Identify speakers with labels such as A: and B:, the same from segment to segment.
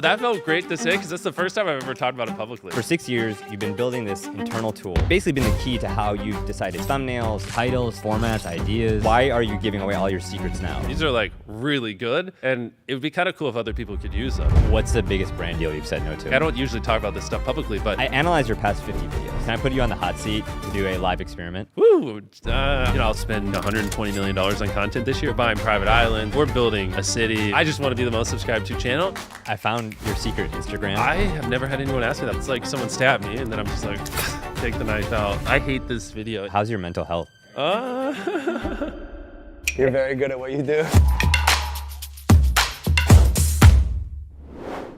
A: That felt great to say because that's the first time I've ever talked about it publicly.
B: For 6 years, you've been building this internal tool. Basically been the key to how you've decided thumbnails, titles, formats, ideas. Why are you giving away all your secrets now?
A: These are like really good, and it would be kind of cool if other people could use them.
B: What's the biggest brand deal you've said no to?
A: I don't usually talk about this stuff publicly, but
B: I analyzed your past 50 videos. Can I put you on the hot seat to do a live experiment?
A: woo, I'll spend $120 million on content this year, buying private islands. We're building a city. I just want to be the most subscribed to channel.
B: I found your secret Instagram.
A: I have never had anyone ask me that. It's like someone stabbed me, and then I'm just like, take the knife out. I hate this video.
B: How's your mental health?
C: You're very good at what you do.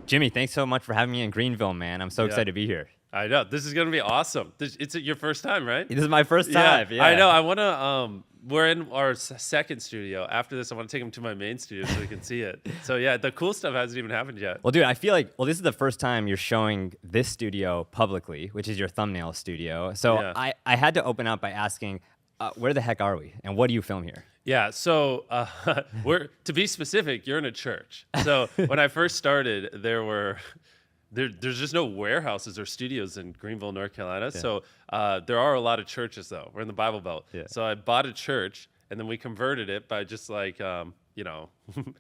B: Jimmy, thanks so much for having me in Greenville, man. I'm so excited to be here.
A: I know. This is going to be awesome. It's your first time, right?
B: This is my first time. Yeah.
A: I know. I want to, we're in our second studio. After this, I want to take him to my main studio so we can see it. So yeah, the cool stuff hasn't even happened yet.
B: Well, dude, I feel like, this is the first time you're showing this studio publicly, which is your thumbnail studio. So
A: Yeah.
B: I had to open up by asking, where the heck are we? And what do you film here?
A: Yeah, so to be specific, you're in a church. So when I first started, there's just no warehouses or studios in Greenville, North Carolina. Yeah. So there are a lot of churches, though. We're in the Bible Belt. Yeah. So I bought a church, and then we converted it by just like,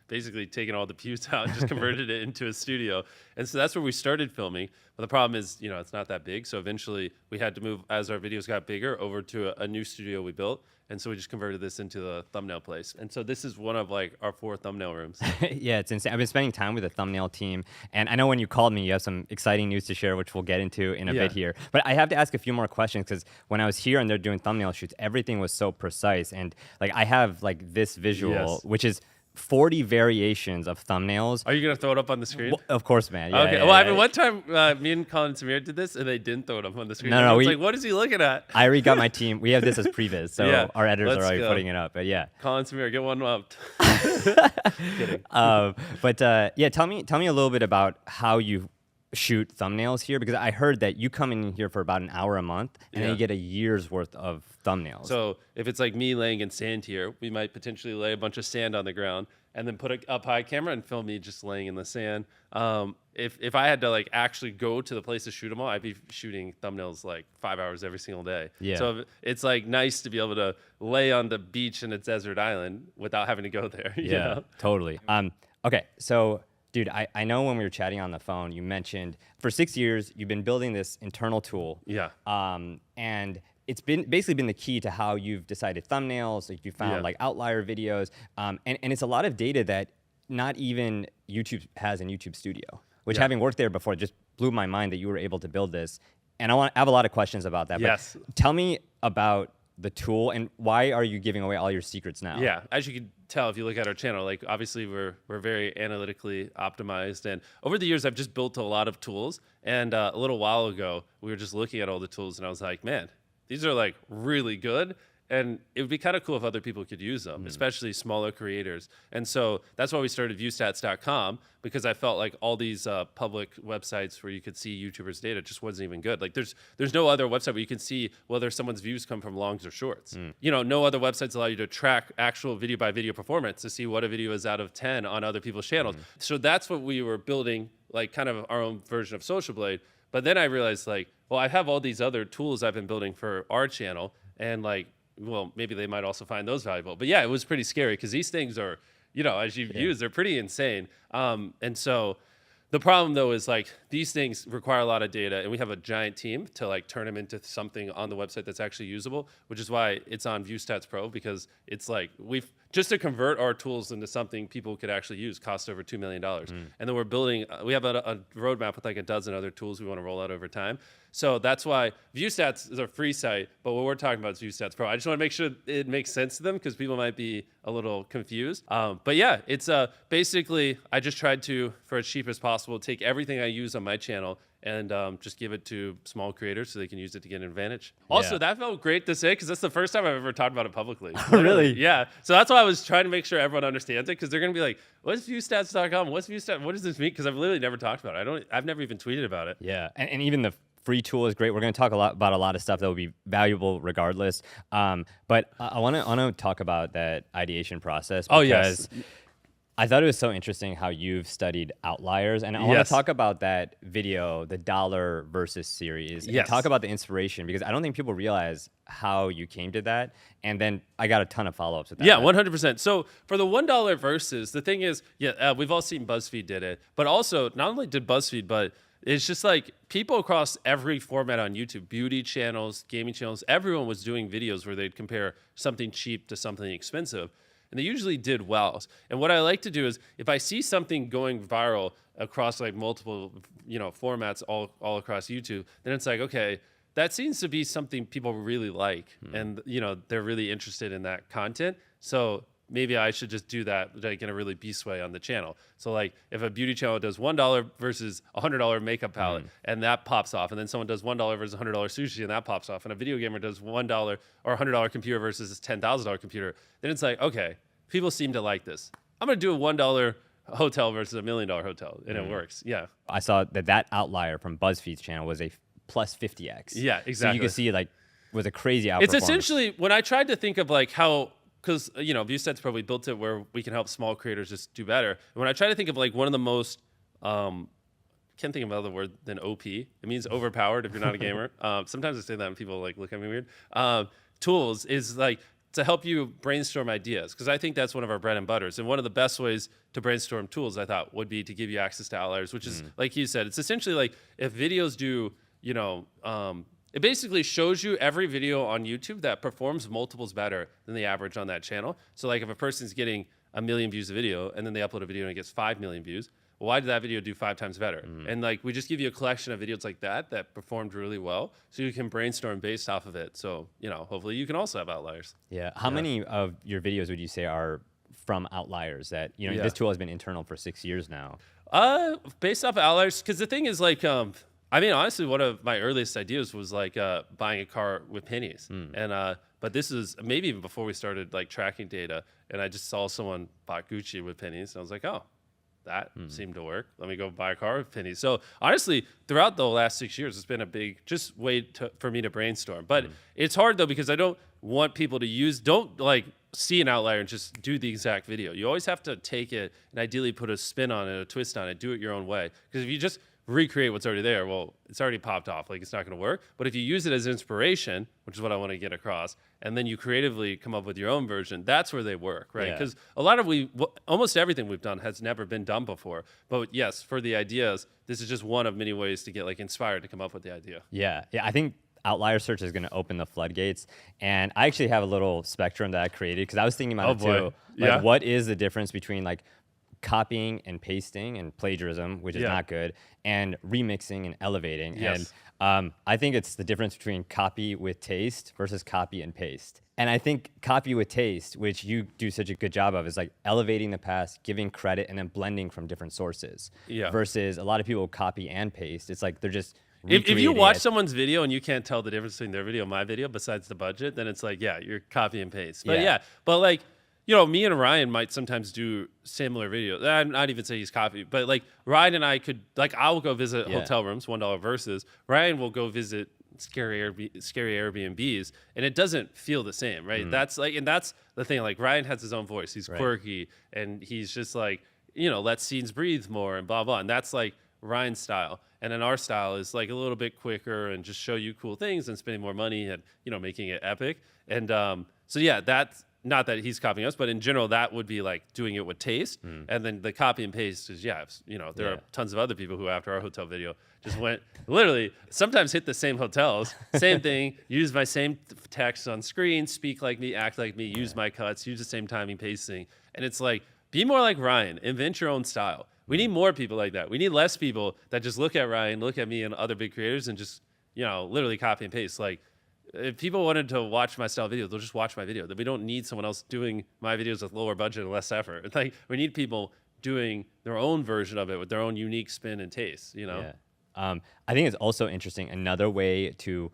A: basically taking all the pews out and just converted it into a studio. And so that's where we started filming. But the problem is, it's not that big. So eventually we had to move, as our videos got bigger, over to a new studio we built. And so we just converted this into the thumbnail place. And so this is one of like our 4 thumbnail rooms.
B: Yeah, it's insane. I've been spending time with the thumbnail team. And I know when you called me, you have some exciting news to share, which we'll get into in a bit here. But I have to ask a few more questions because when I was here and they're doing thumbnail shoots, everything was so precise. And like I have like this visual, which is 40 variations of thumbnails.
A: Are you going to throw it up on the screen?
B: Well, of course, man. Yeah,
A: okay. I mean, one time me and Cont and Samir did this, and they didn't throw it up on the screen.
B: No,
A: I was like, what is he looking at?
B: I already got my team. We have this as previs, so our editors are already putting it up. But yeah.
A: Cont and Samir, get one up. Kidding.
B: Yeah, tell me a little bit about how you shoot thumbnails here, because I heard that you come in here for about an hour a month and then you get a year's worth of thumbnails.
A: So if it's like me laying in sand here, we might potentially lay a bunch of sand on the ground and then put a up high camera and film me just laying in the sand. If I had to like actually go to the place to shoot them all, I'd be shooting thumbnails like 5 hours every single day. Yeah. So it's like nice to be able to lay on the beach in a desert island without having to go there. You know?
B: Totally. Okay, so dude, I know when we were chatting on the phone, you mentioned for 6 years you've been building this internal tool.
A: Yeah.
B: And it's basically been the key to how you've decided thumbnails. Like you found like outlier videos, and it's a lot of data that not even YouTube has in YouTube Studio. Which having worked there before just blew my mind that you were able to build this. And I have a lot of questions about that.
A: Yes.
B: But tell me about the tool and why are you giving away all your secrets now?
A: Yeah, as you can tell if you look at our channel, like obviously we're very analytically optimized, and over the years I've just built a lot of tools. And a little while ago we were just looking at all the tools and I was like, man, these are like really good. And it would be kind of cool if other people could use them, especially smaller creators. And so that's why we started ViewStats.com, because I felt like all these public websites where you could see YouTubers' data just wasn't even good. Like there's no other website where you can see whether someone's views come from longs or shorts. No other websites allow you to track actual video by video performance to see what a video is out of 10 on other people's channels. So that's what we were building, like kind of our own version of Social Blade. But then I realized like, well, I have all these other tools I've been building for our channel, and like, well, maybe they might also find those valuable. But yeah, it was pretty scary because these things are, as you've used, they're pretty insane. And so the problem though is like these things require a lot of data, and we have a giant team to like turn them into something on the website that's actually usable, which is why it's on ViewStats Pro, because it's like just to convert our tools into something people could actually use costs over $2 million. And then we're building, we have a roadmap with like a dozen other tools we want to roll out over time. So that's why ViewStats is a free site, but what we're talking about is ViewStats Pro. I just want to make sure it makes sense to them because people might be a little confused. But yeah, it's basically, I just tried to, for as cheap as possible, take everything I use on my channel and just give it to small creators so they can use it to get an advantage. Also, that felt great to say because that's the first time I've ever talked about it publicly.
B: Really?
A: Yeah. So that's why I was trying to make sure everyone understands it, because they're going to be like, what's ViewStats.com? What's ViewStats? What does this mean? Because I've literally never talked about it. I've never even tweeted about it.
B: Yeah. And even the free tool is great. We're going to talk about a lot of stuff that will be valuable regardless. But I want to talk about that ideation process.
A: Oh, yes.
B: I thought it was so interesting how you've studied Outliers, and I want
A: Yes.
B: to talk about that video, the dollar versus series, and
A: Yes.
B: talk about the inspiration, because I don't think people realize how you came to that. And then I got a ton of follow-ups with that.
A: Yeah, 100%. So for the $1 versus, the thing is, we've all seen BuzzFeed did it, but also not only did BuzzFeed, but it's just like people across every format on YouTube, beauty channels, gaming channels, everyone was doing videos where they'd compare something cheap to something expensive. And they usually did well. And what I like to do is if I see something going viral across like multiple, formats all across YouTube, then it's like, okay, that seems to be something people really like. And, they're really interested in that content. So maybe I should just do that like in a really beast way on the channel. So like if a beauty channel does $1 versus $100 makeup palette and that pops off, and then someone does $1 versus $100 sushi and that pops off, and a video gamer does $1 or $100 computer versus a $10,000 computer, then it's like, okay, people seem to like this. I'm going to do a $1 hotel versus $1 million hotel, and it works. Yeah.
B: I saw that outlier from BuzzFeed's channel was a plus 50x.
A: Yeah, exactly.
B: So you can see like was a crazy outperformance.
A: It's essentially when I tried to think of like how, because ViewStats probably built it where we can help small creators just do better. And when I try to think of like one of the most, can't think of another word than OP. It means overpowered if you're not a gamer. Sometimes I say that and people like look at me weird. Tools is like to help you brainstorm ideas, because I think that's one of our bread and butters. And one of the best ways to brainstorm tools, I thought, would be to give you access to Outliers, which is like you said, it's essentially like if videos do, it basically shows you every video on YouTube that performs multiples better than the average on that channel. So like if a person's getting 1 million views a video and then they upload a video and it gets 5 million views, well, why did that video do 5 times better? And like we just give you a collection of videos like that performed really well, so you can brainstorm based off of it. So hopefully you can also have Outliers.
B: Yeah. How many of your videos would you say are from Outliers that this tool has been internal for 6 years now?
A: Based off of Outliers, because the thing is like honestly, one of my earliest ideas was like buying a car with pennies. And but this is maybe even before we started like tracking data, and I just saw someone bought Gucci with pennies, and I was like, oh, that seemed to work. Let me go buy a car with pennies. So honestly, throughout the last 6 years, it's been a big just way for me to brainstorm. But it's hard though, because I don't want people to don't like see an outlier and just do the exact video. You always have to take it and ideally put a spin on it, a twist on it, do it your own way. Because if you just recreate what's already there, well, it's already popped off. Like it's not going to work. But if you use it as inspiration, which is what I want to get across, and then you creatively come up with your own version, that's where they work, right? Because a lot of almost everything we've done has never been done before. But yes, for the ideas, this is just one of many ways to get like inspired to come up with the idea.
B: Yeah. I think Outlier search is going to open the floodgates. And I actually have a little spectrum that I created, because I was thinking about it too. Like, what is the difference between like copying and pasting and plagiarism, which is not good, and remixing and elevating?
A: Yes.
B: And I think it's the difference between copy with taste versus copy and paste. And I think copy with taste, which you do such a good job of, is like elevating the past, giving credit, and then blending from different sources.
A: Yeah.
B: Versus a lot of people copy and paste. It's like they're just
A: If you
B: recreating
A: watch
B: it.
A: someone's video and you can't tell the difference between their video and my video besides the budget, then it's like, you're copy and paste. But but like, me and Ryan might sometimes do similar videos. I'd not even say he's copy, but like Ryan and I could, like, I will go visit hotel rooms, $1 versus. Ryan will go visit scary Airbnbs, and it doesn't feel the same, right? That's like, and that's the thing. Like Ryan has his own voice. He's quirky, and he's just like, let scenes breathe more and blah blah. And that's like Ryan's style. And then our style is like a little bit quicker and just show you cool things and spending more money and making it epic. And so that's not that he's copying us, but in general, that would be like doing it with taste. And then the copy and paste is, there are tons of other people who after our hotel video just went literally sometimes hit the same hotels, same thing, use my same text on screen, speak like me, act like me, use my cuts, use the same timing, pacing. And it's like, be more like Ryan, invent your own style. We need more people like that. We need less people that just look at Ryan, look at me and other big creators and just, literally copy and paste. Like, if people wanted to watch my style video, they'll just watch my video. That we don't need someone else doing my videos with lower budget and less effort. It's like we need people doing their own version of it with their own unique spin and taste.
B: Yeah. I think it's also interesting. Another way to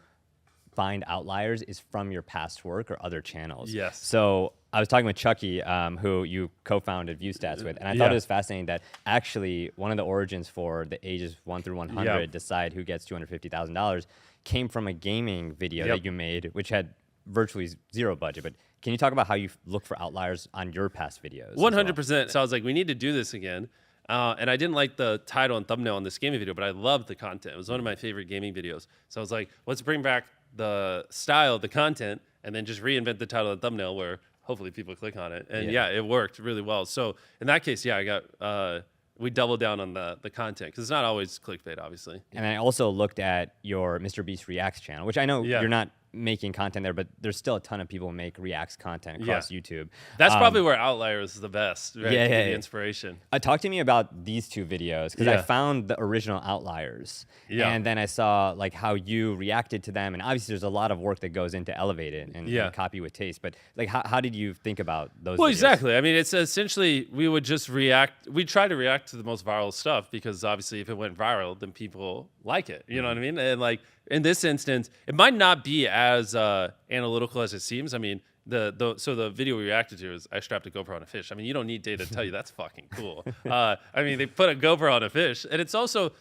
B: find outliers is from your past work or other channels.
A: Yes.
B: So I was talking with Chucky, who you co-founded ViewStats with, and I thought it was fascinating that actually one of the origins for the ages 1 through 100 decide who gets $250,000 came from a gaming video that you made, which had virtually zero budget, but Can you talk about how you look for outliers on your past videos?
A: 100%. So I was like, we need to do this again. And I didn't like the title and thumbnail on this gaming video, but I loved the content. It was one of my favorite gaming videos. So I was like, let's bring back the style of the content and then just reinvent the title and thumbnail where hopefully people click on it. And yeah, it worked really well. So in that case, yeah, I got we doubled down on the content because it's not always clickbait, obviously.
B: And I also looked at your MrBeast Reacts channel, which I know you're not making content there, but there's still a ton of people who make Reacts content across YouTube.
A: That's probably where Outliers is the best, right?
B: Yeah,
A: The inspiration.
B: Talk to me about these two videos, because I found the original Outliers, and then I saw like how you reacted to them, and obviously there's a lot of work that goes into elevate it and copy with taste. But like, how did you think about those?
A: Well,
B: videos?
A: exactly. I mean, it's essentially we would just react. We try to react to the most viral stuff because obviously, if it went viral, then people like it. You know what I mean? And like in this instance, it might not be as analytical as it seems. I mean, so the video we reacted to is I strapped a GoPro on a fish. I mean, you don't need data to tell you that's fucking cool. I mean, they put a GoPro on a fish, and it's also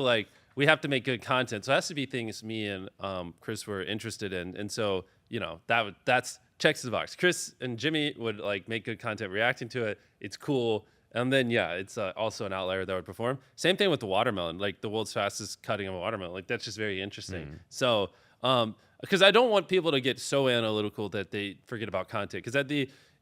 A: like we have to make good content. So it has to be things me and Chris were interested in, and so you know that's checks the box. Chris and Jimmy would like make good content reacting to it. It's cool. And then, it's also an outlier that would perform. Same thing with the watermelon, like the world's fastest cutting of a watermelon. Like, that's just very interesting. So, because I don't want people to get so analytical that they forget about content. Because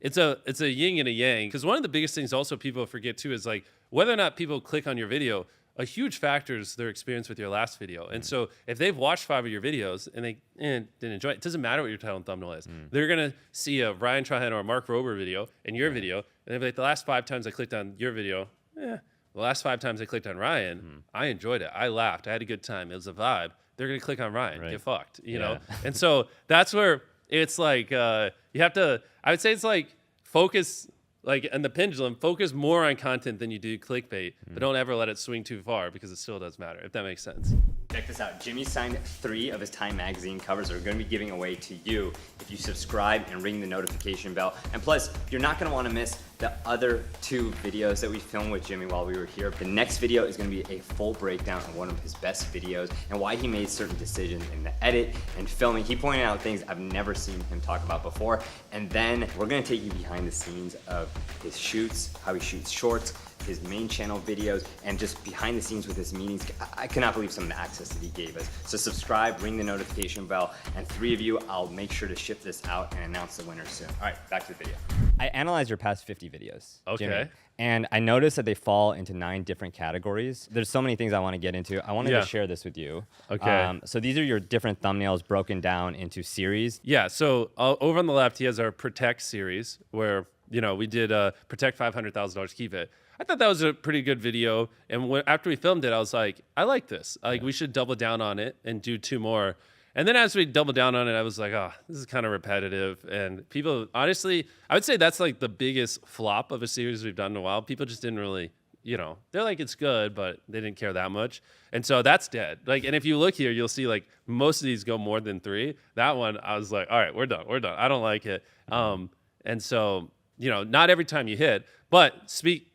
A: it's a yin and a yang. Because one of the biggest things also people forget, too, is, like, whether or not people click on your video, a huge factor is their experience with your last video. And so if they've watched 5 of your videos and they didn't enjoy it, it doesn't matter what your title and thumbnail is. They're going to see a Ryan Trahan or a Mark Rober video and your video, and they'll be like, the last 5 times I clicked on your video, the last 5 times I clicked on Ryan, I enjoyed it. I laughed. I had a good time. It was a vibe. They're going to click on Ryan. Get fucked, you know? And so that's where it's like you have to, I would say it's like focus, like, and the pendulum, focus more on content than you do clickbait, but don't ever let it swing too far because it still does matter, if that makes sense.
B: Check this out. Jimmy signed 3 of his Time Magazine covers that are going to be giving away to you if you subscribe and ring the notification bell. And plus, you're not going to want to miss the other 2 videos that we filmed with Jimmy while we were here. The next video is going to be a full breakdown of one of his best videos and why he made certain decisions in the edit and filming. He pointed out things I've never seen him talk about before. And then we're going to take you behind the scenes of his shoots, how he shoots shorts, his main channel videos, and just behind the scenes with his meetings. I cannot believe some of the access that he gave us. So subscribe, ring the notification bell, and 3 of you, I'll make sure to ship this out and announce the winner soon. All right, back to the video. I analyzed your past 50 videos, Jimmy, and I noticed that they fall into 9 different categories. There's so many things I want to get into. I wanted to share this with you.
A: Okay.
B: So these are your different thumbnails broken down into series.
A: Yeah, so over on the left, he has our Protect series where, you know, we did Protect $500,000, keep it. I thought that was a pretty good video. And after we filmed it, I was like, I like this. Like, we should double down on it and do 2 more. And then as we doubled down on it, I was like, oh, this is kind of repetitive. And people, honestly, I would say that's like the biggest flop of a series we've done in a while. People just didn't really, you know, they're like, it's good, but they didn't care that much. And so that's dead. Like, and if you look here, you'll see like most of these go more than 3. That one, I was like, all right, we're done. I don't like it. And so, you know, not every time you hit, but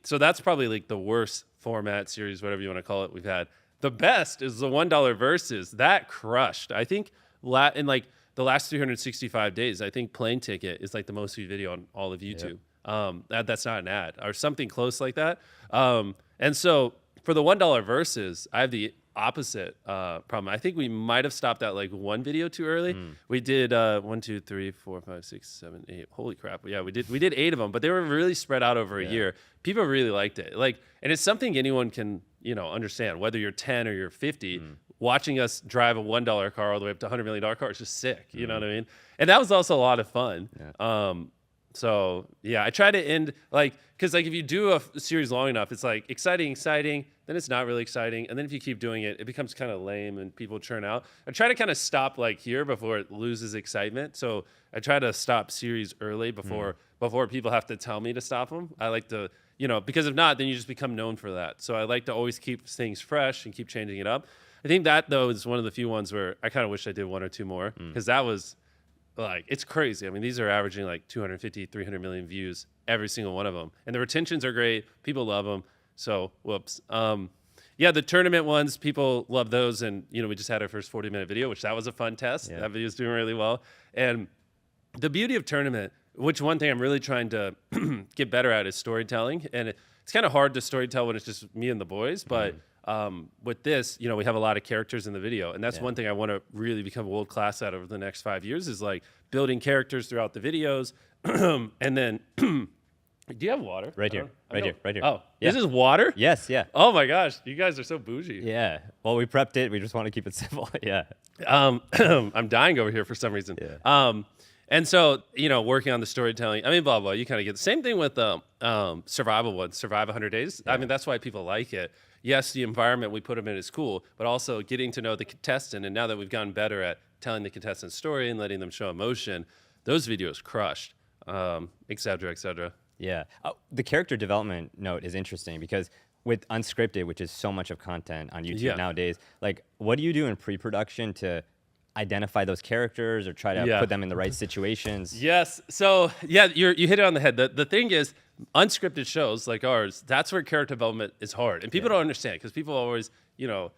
A: so that's probably like the worst format series, whatever you want to call it, we've had. The best is the $1 versus. That crushed. I think in like the last 365 days, I think Plane Ticket is like the most viewed video on all of YouTube. That's not an ad or something close like that. And so for the $1 versus, I have the opposite problem. I think we might have stopped at like 1 video too early. We did 1, 2, 3, 4, 5, 6, 7, 8. Holy crap! Yeah, we did 8 of them, but they were really spread out over a year. People really liked it. Like, and it's something anyone can, you know, understand. Whether you're 10 or you're 50, watching us drive a $1 car all the way up to $100 million car is just sick. You know what I mean? And that was also a lot of fun. So yeah, I try to end like, because like if you do a series long enough, it's like exciting, then it's not really exciting, and then if you keep doing it, it becomes kind of lame and people churn out. I try to kind of stop like here before it loses excitement. So I try to stop series early before people have to tell me to stop them. I like to, you know, because if not, then you just become known for that. So I like to always keep things fresh and keep changing it up. I think that though is one of the few ones where I kind of wish I did 1 or 2 more, because that was like, it's crazy. I mean, these are averaging like 250, 300 million views, every single one of them. And the retentions are great. People love them. So, whoops. Yeah, the tournament ones, people love those. And, you know, we just had our first 40-minute video, which that was a fun test. That video is doing really well. And the beauty of tournament, which one thing I'm really trying to get better at is storytelling. And it's kind of hard to storytell when it's just me and the boys. But with this, you know, we have a lot of characters in the video. And that's one thing I want to really become world class at over the next 5 years is like building characters throughout the videos. And then, do you have water?
B: Right here. Right here.
A: Oh,
B: Yeah.
A: This is water?
B: Yes, yeah.
A: Oh my gosh, you guys are so bougie.
B: Yeah. Well, we prepped it. We just want to keep it simple. Yeah.
A: I'm dying over here for some reason.
B: Yeah.
A: And so, you know, working on the storytelling, I mean, blah, blah, you kind of get the same thing with survival ones, Survive 100 Days. I mean, that's why people like it. Yes, the environment we put them in is cool, but also getting to know the contestant. And now that we've gotten better at telling the contestant's story and letting them show emotion, those videos crushed, et cetera, et cetera.
B: Yeah. The character development note is interesting because with unscripted, which is so much of content on YouTube nowadays, like what do you do in pre-production to identify those characters or try to put them in the right situations?
A: Yes. So yeah, you hit it on the head. The thing is, unscripted shows like ours, that's where character development is hard. And people don't understand because people always, you know,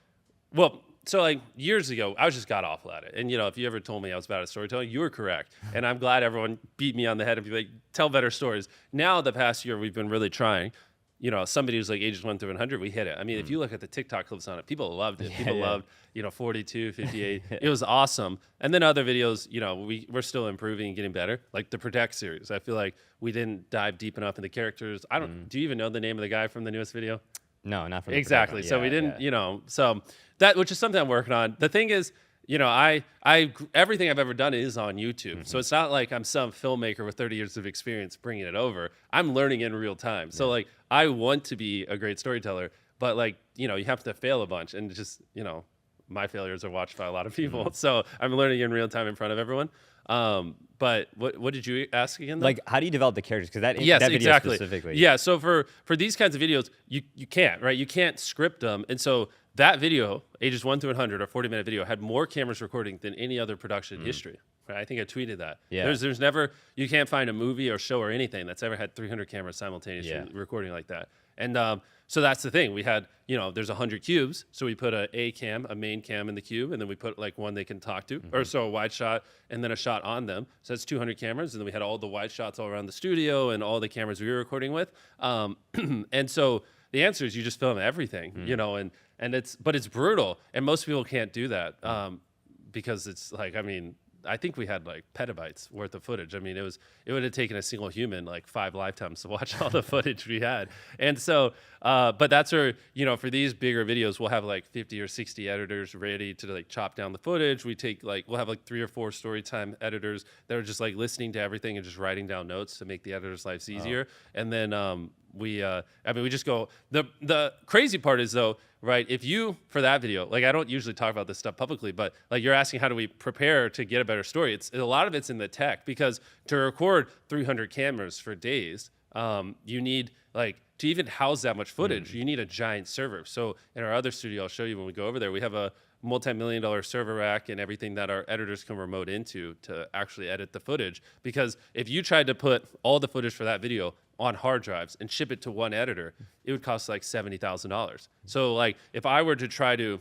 A: well, so like years ago, I was just god awful at it. And you know, if you ever told me I was bad at storytelling, you were correct. And I'm glad everyone beat me on the head and be like, tell better stories. Now the past year, we've been really trying. You know, somebody who's like ages 1 through 100, we hit it. I mean, if you look at the TikTok clips on it, people loved it. People loved, you know, 42, 58. It was awesome. And then other videos, you know, we're still improving and getting better. Like the Protect series. I feel like we didn't dive deep enough in the characters. Do you even know the name of the guy from the newest video?
B: No, not from
A: Exactly. So we didn't, you know, so that, which is something I'm working on. The thing is, you know, everything I've ever done is on YouTube. So it's not like I'm some filmmaker with 30 years of experience bringing it over. I'm learning in real time. So like, I want to be a great storyteller, but like, you know, you have to fail a bunch and just, you know, my failures are watched by a lot of people. So I'm learning in real time in front of everyone. But what did you ask again, though?
B: Like, how do you develop the characters? Because that
A: yes,
B: that video
A: exactly.
B: specifically.
A: Yeah, so for these kinds of videos, you can't, right? You can't script them. And so that video, ages 1 through 100, or 40-minute video, had more cameras recording than any other production in history. Right? I think I tweeted that.
B: Yeah.
A: There's never, you can't find a movie or show or anything that's ever had 300 cameras simultaneously recording like that. And so that's the thing. We had, you know, there's 100 cubes. So we put a cam, a main cam in the cube, and then we put like one they can talk to, or so a wide shot, and then a shot on them. So that's 200 cameras. And then we had all the wide shots all around the studio and all the cameras we were recording with. And so the answer is you just film everything, you know, but it's brutal. And most people can't do that because it's like, I mean, I think we had like petabytes worth of footage. I mean, it would have taken a single human like 5 lifetimes to watch all the footage we had. And so, but that's where, you know, for these bigger videos, we'll have like 50 or 60 editors ready to like chop down the footage. We'll have like 3 or 4 story time editors that are just like listening to everything and just writing down notes to make the editors' lives easier. And then we just go, the crazy part is though, right? If you, for that video, like I don't usually talk about this stuff publicly, but like you're asking how do we prepare to get a better story? A lot of it's in the tech because to record 300 cameras for days, you need like, to even house that much footage, you need a giant server. So in our other studio, I'll show you when we go over there, we have a multi-million-dollar server rack and everything that our editors can remote into to actually edit the footage. Because if you tried to put all the footage for that video on hard drives and ship it to one editor, it would cost like $70,000. So like if I were to try to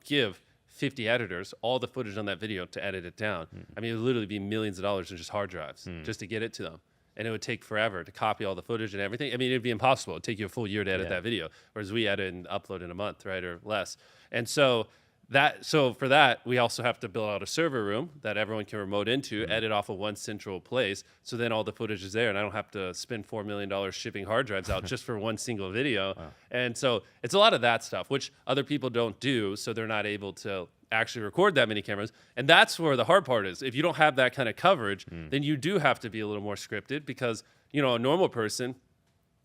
A: give 50 editors all the footage on that video to edit it down, I mean, it would literally be millions of dollars in just hard drives just to get it to them. And it would take forever to copy all the footage and everything. I mean, it'd be impossible. It'd take you a full year to edit that video, whereas we edit and upload in a month, right, or less. And so for that, we also have to build out a server room that everyone can remote into, edit off of one central place. So then all the footage is there, and I don't have to spend $4 million shipping hard drives out just for one single video. Wow. And so it's a lot of that stuff, which other people don't do, so they're not able to actually record that many cameras. And that's where the hard part is. If you don't have that kind of coverage, then you do have to be a little more scripted because, you know, a normal person,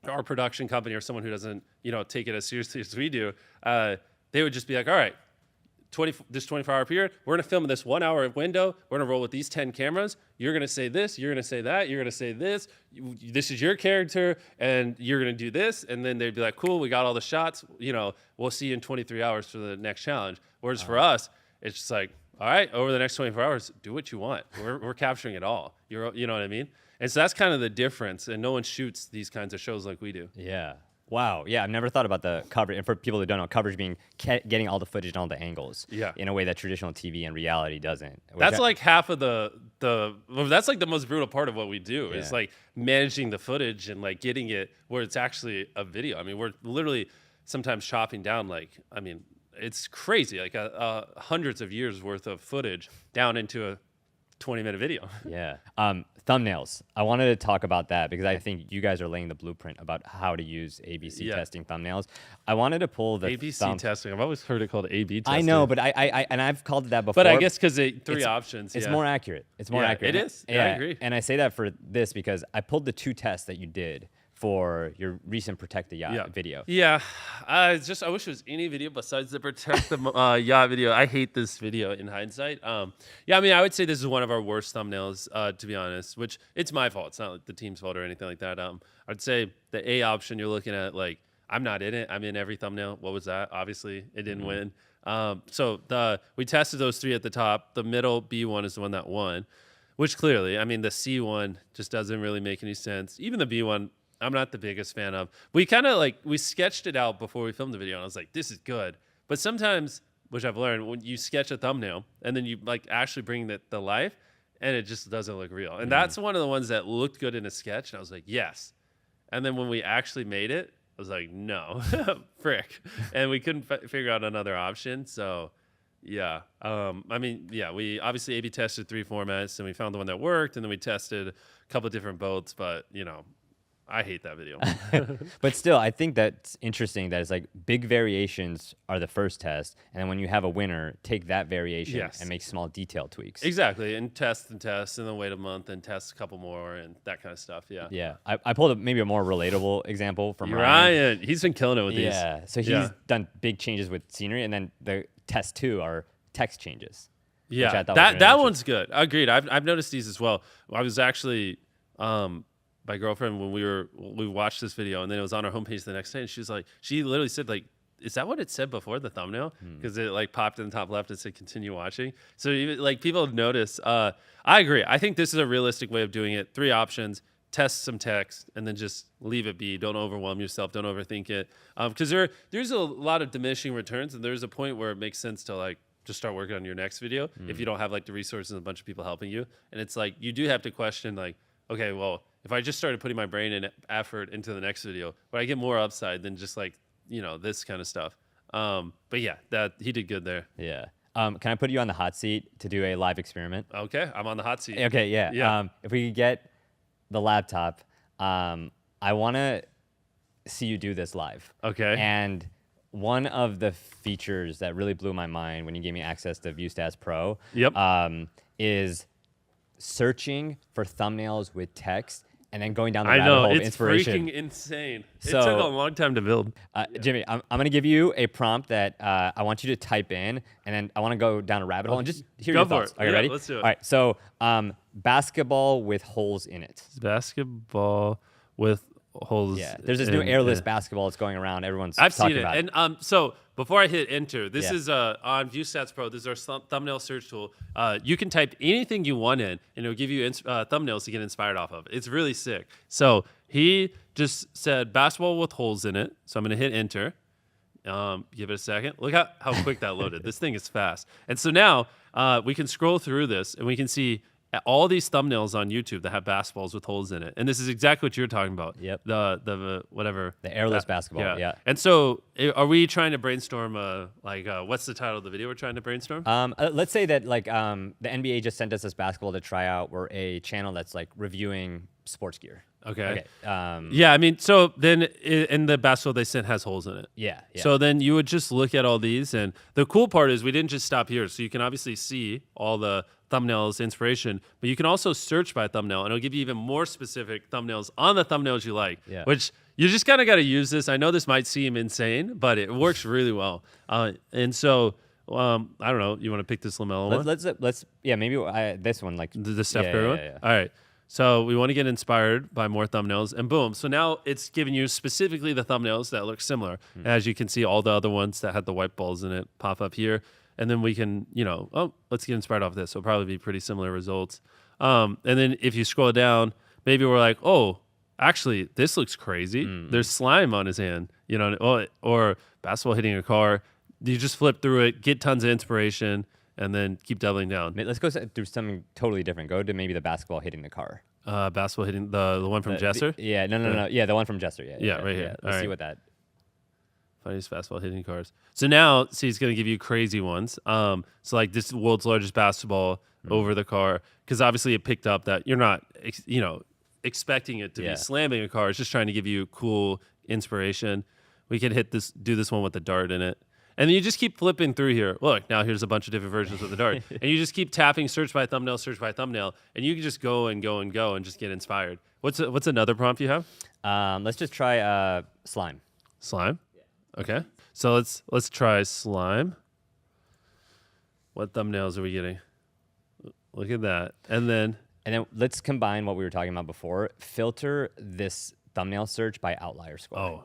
A: our production company or someone who doesn't, you know, take it as seriously as we do, they would just be like, all right, this 24-hour period, we're going to film in this 1 hour window. We're going to roll with these 10 cameras. You're going to say this. You're going to say that. You're going to say this. This is your character, and you're going to do this. And then they'd be like, cool, we got all the shots. You know, we'll see you in 23 hours for the next challenge. Whereas for us, it's just like, all right, over the next 24 hours, do what you want. We're capturing it all. You know what I mean? And so that's kind of the difference. And no one shoots these kinds of shows like we do.
B: Yeah. Wow. Yeah, I've never thought about the coverage. And for people who don't know, coverage being getting all the footage and all the angles.
A: Yeah.
B: In a way that traditional TV and reality doesn't.
A: That's like half of that's like the most brutal part of what we do is
B: Yeah.
A: like managing the footage and like getting it where it's actually a video. I mean, we're literally sometimes chopping down it's crazy, like hundreds of years worth of footage down into a 20-minute video.
B: Yeah. Thumbnails. I wanted to talk about that because I think you guys are laying the blueprint about how to use ABC
A: Yeah.
B: testing thumbnails. I wanted to pull the
A: ABC testing. I've always heard it called A/B testing.
B: I know, but I've called it that before.
A: But I guess because three options.
B: It's
A: yeah.
B: more accurate. It's more
A: Yeah,
B: accurate.
A: it is.
B: Yeah,
A: I agree.
B: And I say that for this because I pulled the 2 tests that you did for your recent Protect the Yacht video.
A: Yeah, I wish it was any video besides the Protect the Yacht video. I hate this video in hindsight. Yeah, I mean, I would say this is one of our worst thumbnails, to be honest, which it's my fault. It's not like the team's fault or anything like that. I'd say the A option you're looking at, like, I'm not in it. I'm in every thumbnail. What was that? Obviously, it didn't win. So we tested those 3 at the top. The middle B one is the one that won, which clearly, I mean, the C one just doesn't really make any sense. Even the B one, I'm not the biggest fan of. We kind of we sketched it out before we filmed the video, and I was like, this is good. But sometimes, which I've learned, when you sketch a thumbnail and then you actually bring it to life, and it just doesn't look real. And that's one of the ones that looked good in a sketch, and I was like, yes. And then when we actually made it, I was like, no, frick. And we couldn't figure out another option. So, yeah. I mean, yeah, we obviously A/B tested 3 formats, and we found the one that worked, and then we tested a couple of different boats, but, I hate that video.
B: But still, I think that's interesting that it's like big variations are the first test, and then when you have a winner, take that variation and make small detail tweaks.
A: Exactly, and test, and then wait a month and test a couple more and that kind of stuff. Yeah.
B: Yeah, I pulled maybe a more relatable example from
A: Ryan. He's been killing it with these.
B: Yeah, so he's done big changes with scenery, and then the test 2 are text changes.
A: Yeah, that one's good. Agreed. I've noticed these as well. I was actually. My girlfriend, when we watched this video, and then it was on our homepage the next day, and she literally said, like, is that what it said before the thumbnail? Because it popped in the top left and said continue watching. So even people notice. I agree. I think this is a realistic way of doing it. 3 options, test some text, and then just leave it be. Don't overwhelm yourself. Don't overthink it. Because there's a lot of diminishing returns, and there's a point where it makes sense to just start working on your next video if you don't have the resources and a bunch of people helping you. And it's you do have to question okay, well, if I just started putting my brain and effort into the next video, would I get more upside than just this kind of stuff? But yeah, that he did good there.
B: Yeah. Can I put you on the hot seat to do a live experiment?
A: Okay, I'm on the hot seat.
B: Okay, yeah.
A: Yeah.
B: If we could get the laptop, I want to see you do this live.
A: Okay.
B: And one of the features that really blew my mind when you gave me access to ViewStats Pro is searching for thumbnails with text and then going down the rabbit hole of inspiration.
A: It's freaking insane. So, it took a long time to build.
B: Jimmy, I'm going to give you a prompt that I want you to type in, and then I want to go down a rabbit hole and just hear your thoughts. Are you ready?
A: Let's do it.
B: All right, so basketball with holes in it.
A: Basketball with holes.
B: Yeah, there's this new airless basketball that's going around. Everyone's
A: I've
B: talking
A: seen it.
B: about it.
A: And so before I hit enter, this is on ViewStats Pro. This is our thumbnail search tool. You can type anything you want in, and it'll give you thumbnails to get inspired off of. It's really sick. So he just said basketball with holes in it. So I'm going to hit enter. Give it a second. Look how quick that loaded. This thing is fast. And so now we can scroll through this, and we can see all these thumbnails on YouTube that have basketballs with holes in it. And this is exactly what you're talking about.
B: Yep.
A: The whatever.
B: The airless basketball. Yeah.
A: And so are we trying to brainstorm what's the title of the video we're trying to brainstorm?
B: Let's say that the NBA just sent us this basketball to try out. We're a channel that's reviewing sports gear.
A: Okay. Yeah, I mean, so then in the basketball they sent has holes in it.
B: Yeah.
A: So then you would just look at all these, and the cool part is we didn't just stop here. So you can obviously see all the thumbnails, inspiration, but you can also search by thumbnail, and it'll give you even more specific thumbnails on the thumbnails you like, which you just kind of got to use this. I know this might seem insane, but it works really well. And so I don't know. You want to pick this LaMelo one?
B: Let's maybe this one
A: the Steph Curry one.
B: Yeah.
A: All right. So we want to get inspired by more thumbnails, and boom. So now it's giving you specifically the thumbnails that look similar. As you can see, all the other ones that had the white balls in it pop up here. And then we can, let's get inspired off this. So it'll probably be pretty similar results. And then if you scroll down, maybe we're like, oh, actually, this looks crazy. There's slime on his hand, you know, or basketball hitting a car. You just flip through it, get tons of inspiration, and then keep doubling down.
B: Let's go through something totally different. Go to maybe the basketball hitting the car.
A: Basketball hitting the one from Jesser?
B: Yeah, no. Yeah, the one from Jesser.
A: Yeah, right here.
B: Let's see what that.
A: Funniest basketball hitting cars. So now, see, he's going to give you crazy ones. So like this world's largest basketball over the car, because obviously it picked up that you're not, expecting it to be slamming a car. It's just trying to give you cool inspiration. We can do this one with the dart in it. And then you just keep flipping through here. Look, now here's a bunch of different versions of the dart. And you just keep tapping search by thumbnail, and you can just go and go and go and just get inspired. What's another prompt you have?
B: Let's just try slime.
A: Slime? Yeah. Okay. So let's try slime. What thumbnails are we getting? Look at that. And then
B: let's combine what we were talking about before. Filter this thumbnail search by outlier score.
A: Oh,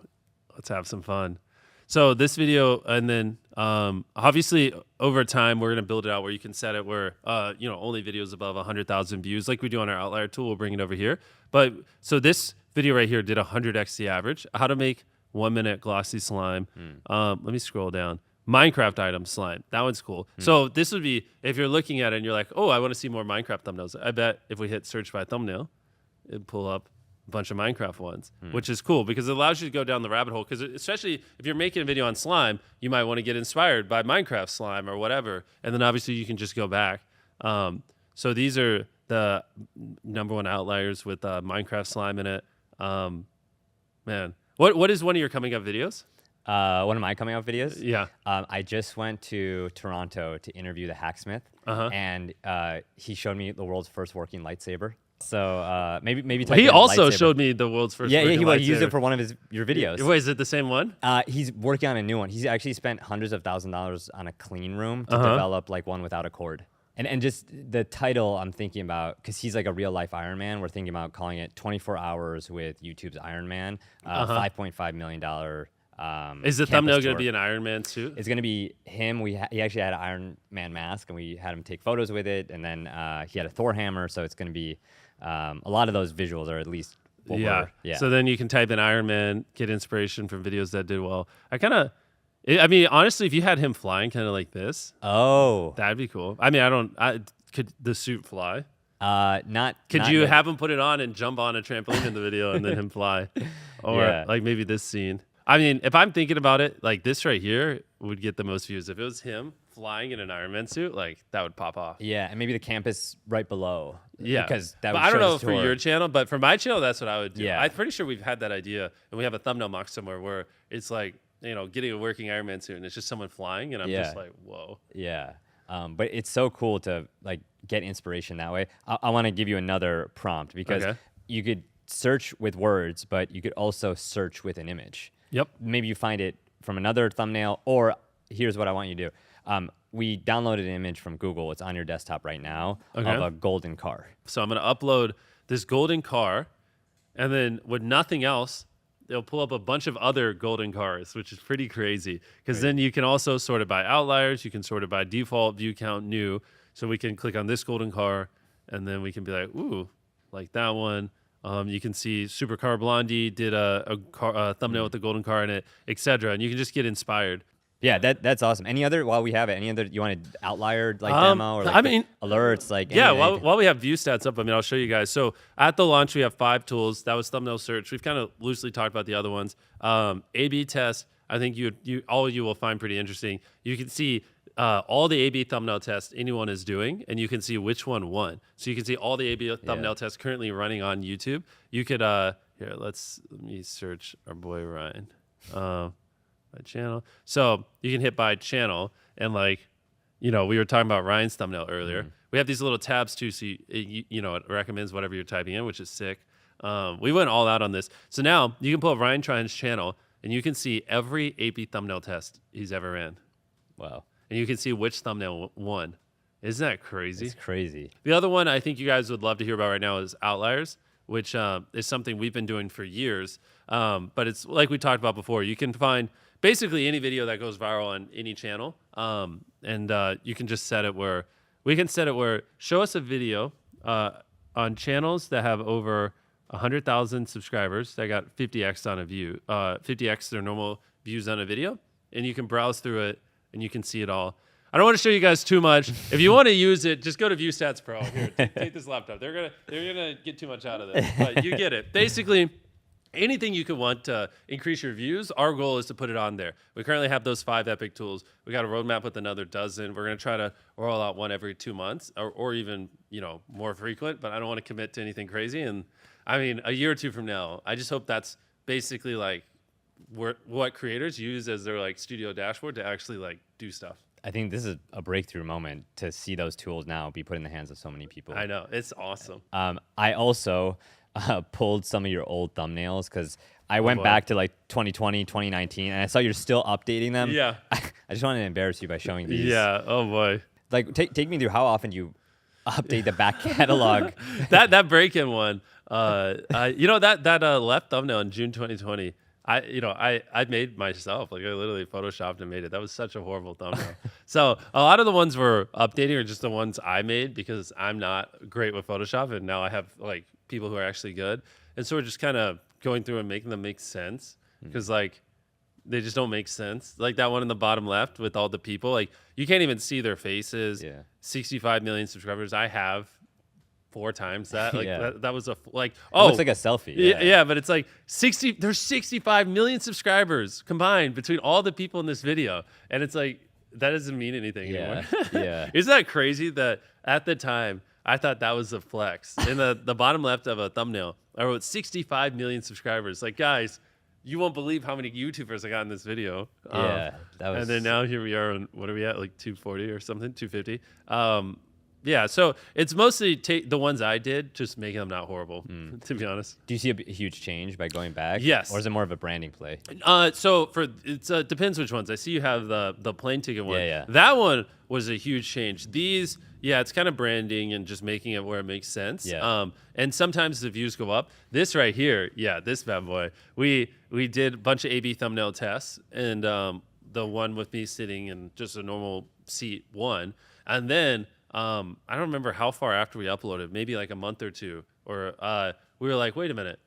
A: let's have some fun. So this video, and then obviously over time we're gonna build it out where you can set it where only videos above 100,000 views, like we do on our outlier tool. We'll bring it over here. But so this video right here did 100x the average. How to make 1 minute glossy slime. Let me scroll down. Minecraft item slime. That one's cool. So this would be if you're looking at it and you're like, oh, I want to see more Minecraft thumbnails. I bet if we hit search by thumbnail, it'd pull up a bunch of Minecraft ones, which is cool because it allows you to go down the rabbit hole. Because especially if you're making a video on slime, you might want to get inspired by Minecraft slime or whatever. And then obviously you can just go back. So these are the #1 outliers with Minecraft slime in it. Man, what is one of your coming up videos?
B: One of my coming out videos?
A: Yeah.
B: I just went to Toronto to interview the hacksmith, and he showed me the world's first working lightsaber. So maybe
A: he also showed me the world's first.
B: Yeah,
A: working lightsaber.
B: He used it for one of your videos.
A: Wait, is it the same one?
B: He's working on a new one. He's actually spent hundreds of $1,000s on a clean room to develop like one without a cord. And just the title I'm thinking about, because he's like a real life Iron Man, we're thinking about calling it 24 Hours with YouTube's Iron Man, $5.5 million.
A: Is the thumbnail going to be an Iron Man suit?
B: It's going to be him. He actually had an Iron Man mask, and we had him take photos with it. And then he had a Thor hammer, so it's going to be a lot of those visuals are at least what yeah.
A: So then you can type in Iron Man, get inspiration from videos that did well. I mean, honestly, if you had him flying kind of like this, that'd be cool. I mean, could the suit fly? Could you have him put it on and jump on a trampoline in the video and then him fly? Or like maybe this scene. I mean, if I'm thinking about it, like this right here would get the most views. If it was him flying in an Iron Man suit, like that would pop off.
B: Yeah, and maybe the campus right below.
A: Yeah,
B: because that.
A: But I don't know for your channel, but for my channel, that's what I would do.
B: Yeah.
A: I'm pretty sure we've had that idea, and we have a thumbnail mock somewhere where it's like getting a working Iron Man suit, and it's just someone flying, and I'm just like, whoa.
B: Yeah, but it's so cool to like get inspiration that way. I want to give you another prompt because you could search with words, but you could also search with an image.
A: Yep.
B: Maybe you find it from another thumbnail, or here's what I want you to do. We downloaded an image from Google. It's on your desktop right now of a golden car.
A: So I'm going to upload this golden car, and then with nothing else, they'll pull up a bunch of other golden cars, which is pretty crazy. Because then you can also sort it by outliers. You can sort it by default, view count, new. So we can click on this golden car, and then we can be like, ooh, like that one. You can see Supercar Blondie did a thumbnail with the golden car in it, etc. And you can just get inspired.
B: Yeah, that's awesome. Any other, while we have it, any other, you want an outlier like demo or like alerts? Like
A: while we have ViewStats up, I mean, I'll show you guys. So at the launch, we have 5 tools. That was thumbnail search. We've kind of loosely talked about the other ones. A/B test, I think you will find pretty interesting. You can see all the A/B thumbnail tests anyone is doing, and you can see which one won. So you can see all the A/B thumbnail tests currently running on YouTube. You could here. Let me search our boy Ryan by channel. So you can hit by channel, and we were talking about Ryan's thumbnail earlier. We have these little tabs too, so it recommends whatever you're typing in, which is sick. We went all out on this. So now you can pull up Ryan Trine's channel, and you can see every A/B thumbnail test he's ever ran.
B: Wow.
A: And you can see which thumbnail won. Isn't that crazy?
B: It's crazy.
A: The other one I think you guys would love to hear about right now is Outliers, which is something we've been doing for years. But it's like we talked about before. You can find basically any video that goes viral on any channel. And you can just set it where show us a video on channels that have over 100,000 subscribers that got 50x on a view, 50x their normal views on a video, and you can browse through it and you can see it all. I don't want to show you guys too much. If you want to use it, just go to ViewStats Pro. Here, take this laptop. They're gonna get too much out of this, but you get it. Basically, anything you could want to increase your views, our goal is to put it on there. We currently have those 5 epic tools. We got a roadmap with another dozen. We're gonna try to roll out one every 2 months, or even more frequent. But I don't want to commit to anything crazy. And I mean, a year or two from now, I just hope that's basically like what creators use as their like studio dashboard to actually like do stuff.
B: I think this is a breakthrough moment to see those tools now be put in the hands of so many people.
A: I know, it's awesome.
B: I also pulled some of your old thumbnails because I went back to like 2020, 2019, and I saw you're still updating them.
A: Yeah.
B: I just wanted to embarrass you by showing these.
A: Yeah. Oh boy.
B: Like, take me through how often you update the back catalog.
A: that break-in one. That left thumbnail in June 2020. I made myself. Like I literally photoshopped and made it. That was such a horrible thumbnail. So a lot of the ones we're updating are just the ones I made because I'm not great with Photoshop, and now I have like people who are actually good. And so we're just kind of going through and making them make sense because like they just don't make sense. Like that one in the bottom left with all the people, like you can't even see their faces.
B: Yeah.
A: 65 million subscribers. I have 4 times that. Like
B: Yeah.
A: that was
B: It looks like a selfie.
A: yeah, but it's like 60. There's 65 million subscribers combined between all the people in this video, and it's like that doesn't mean anything anymore.
B: Yeah.
A: Isn't that crazy that at the time I thought that was a flex? In the bottom left of a thumbnail, I wrote 65 million subscribers. Like guys, you won't believe how many YouTubers I got in this video.
B: Yeah, that was.
A: And then now here we are, and what are we at? Like 240 or something, 250. Yeah, so it's mostly the ones I did, just making them not horrible, to be honest.
B: Do you see a huge change by going back?
A: Yes.
B: Or is it more of a branding play?
A: So it depends which ones. I see you have the plane ticket one.
B: Yeah.
A: That one was a huge change. These, it's kind of branding and just making it where it makes sense.
B: Yeah.
A: And sometimes the views go up. This right here, this bad boy. We did a bunch of A/B thumbnail tests, and the one with me sitting in just a normal seat won, and then. I don't remember how far after we uploaded, maybe like a month or two, or we were like, wait a minute,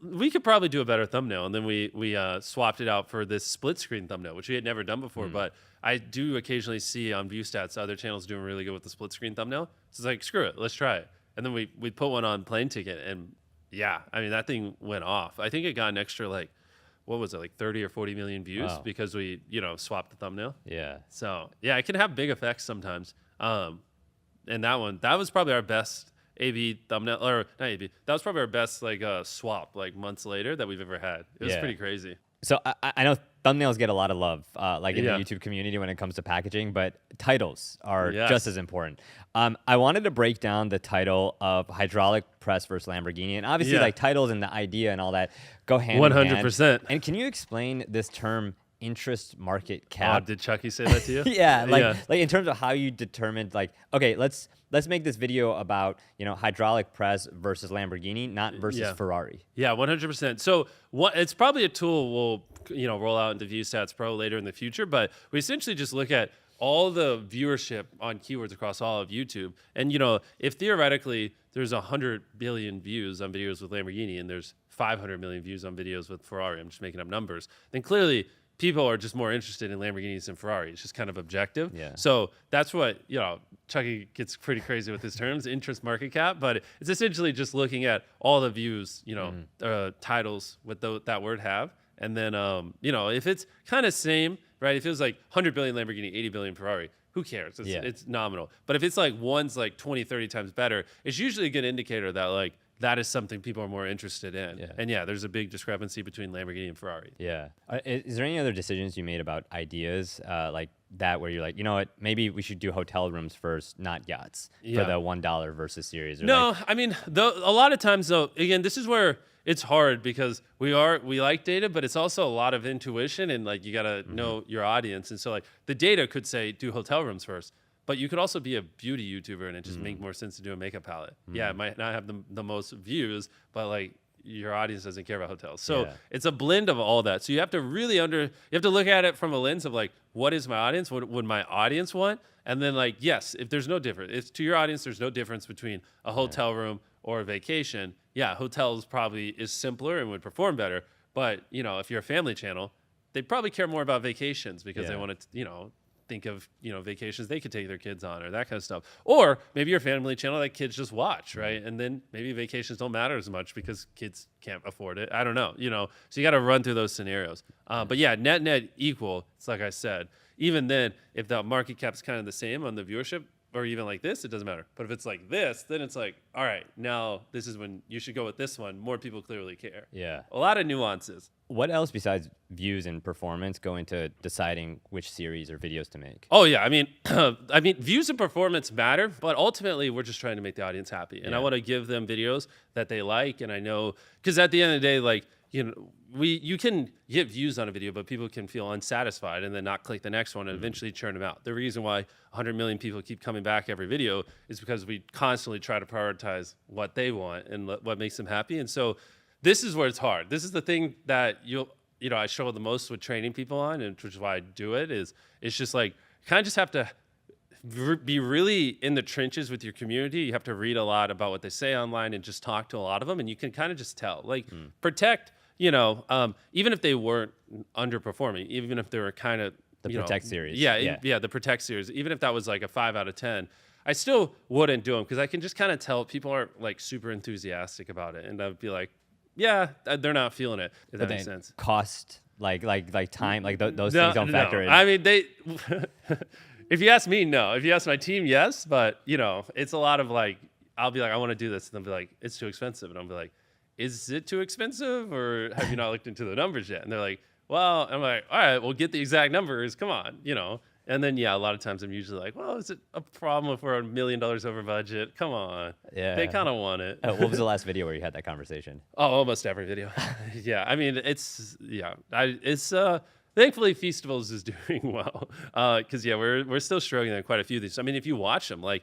A: we could probably do a better thumbnail. And then we swapped it out for this split screen thumbnail, which we had never done before. But I do occasionally see on ViewStats other channels doing really good with the split screen thumbnail. So it's like, screw it, let's try it. And then we put one on plane ticket, and that thing went off. I think it got an extra like, what was it, like 30 or 40 million views because we, swapped the thumbnail.
B: Yeah.
A: So it can have big effects sometimes. And that was probably our best A/B thumbnail, or not A/B. That was probably our best like swap like months later that we've ever had. It was pretty crazy.
B: So I know thumbnails get a lot of love, like in the
A: Yeah.
B: YouTube community when it comes to packaging, but titles are
A: Yes.
B: just as important. I wanted to break down the title of hydraulic press versus Lamborghini, and obviously like titles and the idea and all that go hand in hand.
A: 100%.
B: And can you explain this term? Interest market
A: Oh,
B: cap.
A: did Chucky say that to you?
B: Yeah, like in terms of how you determined, like, okay, let's make this video about hydraulic press versus Lamborghini, not versus Ferrari.
A: Yeah, 100%. So it's probably a tool we'll roll out into ViewStats Pro later in the future, but we essentially just look at all the viewership on keywords across all of YouTube, and if theoretically there's 100 billion views on videos with Lamborghini and there's 500 million views on videos with Ferrari, I'm just making up numbers, then clearly people are just more interested in Lamborghinis than Ferrari. It's just kind of objective.
B: Yeah.
A: So that's what, Chucky gets pretty crazy with his terms, interest market cap, but it's essentially just looking at all the views, titles with that word have. And then, if it's kind of same, right? If it was like 100 billion Lamborghini, 80 billion Ferrari, who cares? It's nominal. But if it's like one's like 20, 30 times better, it's usually a good indicator that like, that is something people are more interested in.
B: Yeah.
A: And there's a big discrepancy between Lamborghini and Ferrari.
B: Yeah. Is there any other decisions you made about ideas like that where you're like, you know what, maybe we should do hotel rooms first, not yachts for the $1 versus series? Or
A: no, I mean, a lot of times though, again, this is where it's hard because we like data, but it's also a lot of intuition and like you got to know your audience. And so like the data could say do hotel rooms first. But you could also be a beauty YouTuber and it just make more sense to do a makeup palette. Yeah, it might not have the most views, but like your audience doesn't care about hotels. So it's a blend of all that. So you have to really you have to look at it from a lens of like, what is my audience? What would my audience want? And then like, yes, if there's no difference, to your audience, there's no difference between a hotel room or a vacation, yeah, hotels probably is simpler and would perform better. But, you know, if you're a family channel, they'd probably care more about vacations because they want to, you know, think of, you know, vacations they could take their kids on or that kind of stuff. Or maybe your family channel that kids just watch, right? And then maybe vacations don't matter as much because kids can't afford it. I don't know, you know. So you got to run through those scenarios. But yeah, net equal. It's like I said. Even then, if the market cap's kind of the same on the viewership, or even like this, it doesn't matter. But if it's like this, then it's like, all right, now this is when you should go with this one. More people clearly care.
B: Yeah.
A: A lot of nuances.
B: What else besides views and performance go into deciding which series or videos to make?
A: Oh yeah, I mean, views and performance matter, but ultimately we're just trying to make the audience happy, and I want to give them videos that they like. And I know, because at the end of the day, like, you know, you can get views on a video, but people can feel unsatisfied and then not click the next one and eventually churn them out. The reason why 100 million people keep coming back every video is because we constantly try to prioritize what they want and what makes them happy. And so this is where it's hard. This is the thing that I struggle the most with training people on, and which is why I do it. It's just like, you kind of just have to be really in the trenches with your community. You have to read a lot about what they say online and just talk to a lot of them, and you can kind of just tell. Like, Protect, you know, even if they weren't underperforming, even if they were kind of
B: The Protect series.
A: Yeah, the Protect series. Even if that was like a 5 out of 10, I still wouldn't do them because I can just kind of tell people aren't like super enthusiastic about it, and I'd be like, yeah, they're not feeling it. If that makes sense.
B: Cost, like time, like those things don't factor in.
A: I mean, they. If you ask me, no. If you ask my team, yes. But you know, it's a lot of like, I'll be like, I want to do this, and they'll be like, it's too expensive, and I'll be like, is it too expensive, or have you not looked into the numbers yet? And they're like, well, I'm like, all right, we'll get the exact numbers. Come on, you know. And then, yeah, a lot of times I'm usually like, well, is it a problem if we're $1 million over budget? Come on.
B: Yeah.
A: They kind of want it.
B: What was the last video where you had that conversation?
A: Oh, almost every video. Yeah. I mean, thankfully Feastables is doing well. Cause yeah, we're still struggling on quite a few of these. I mean, if you watch them, like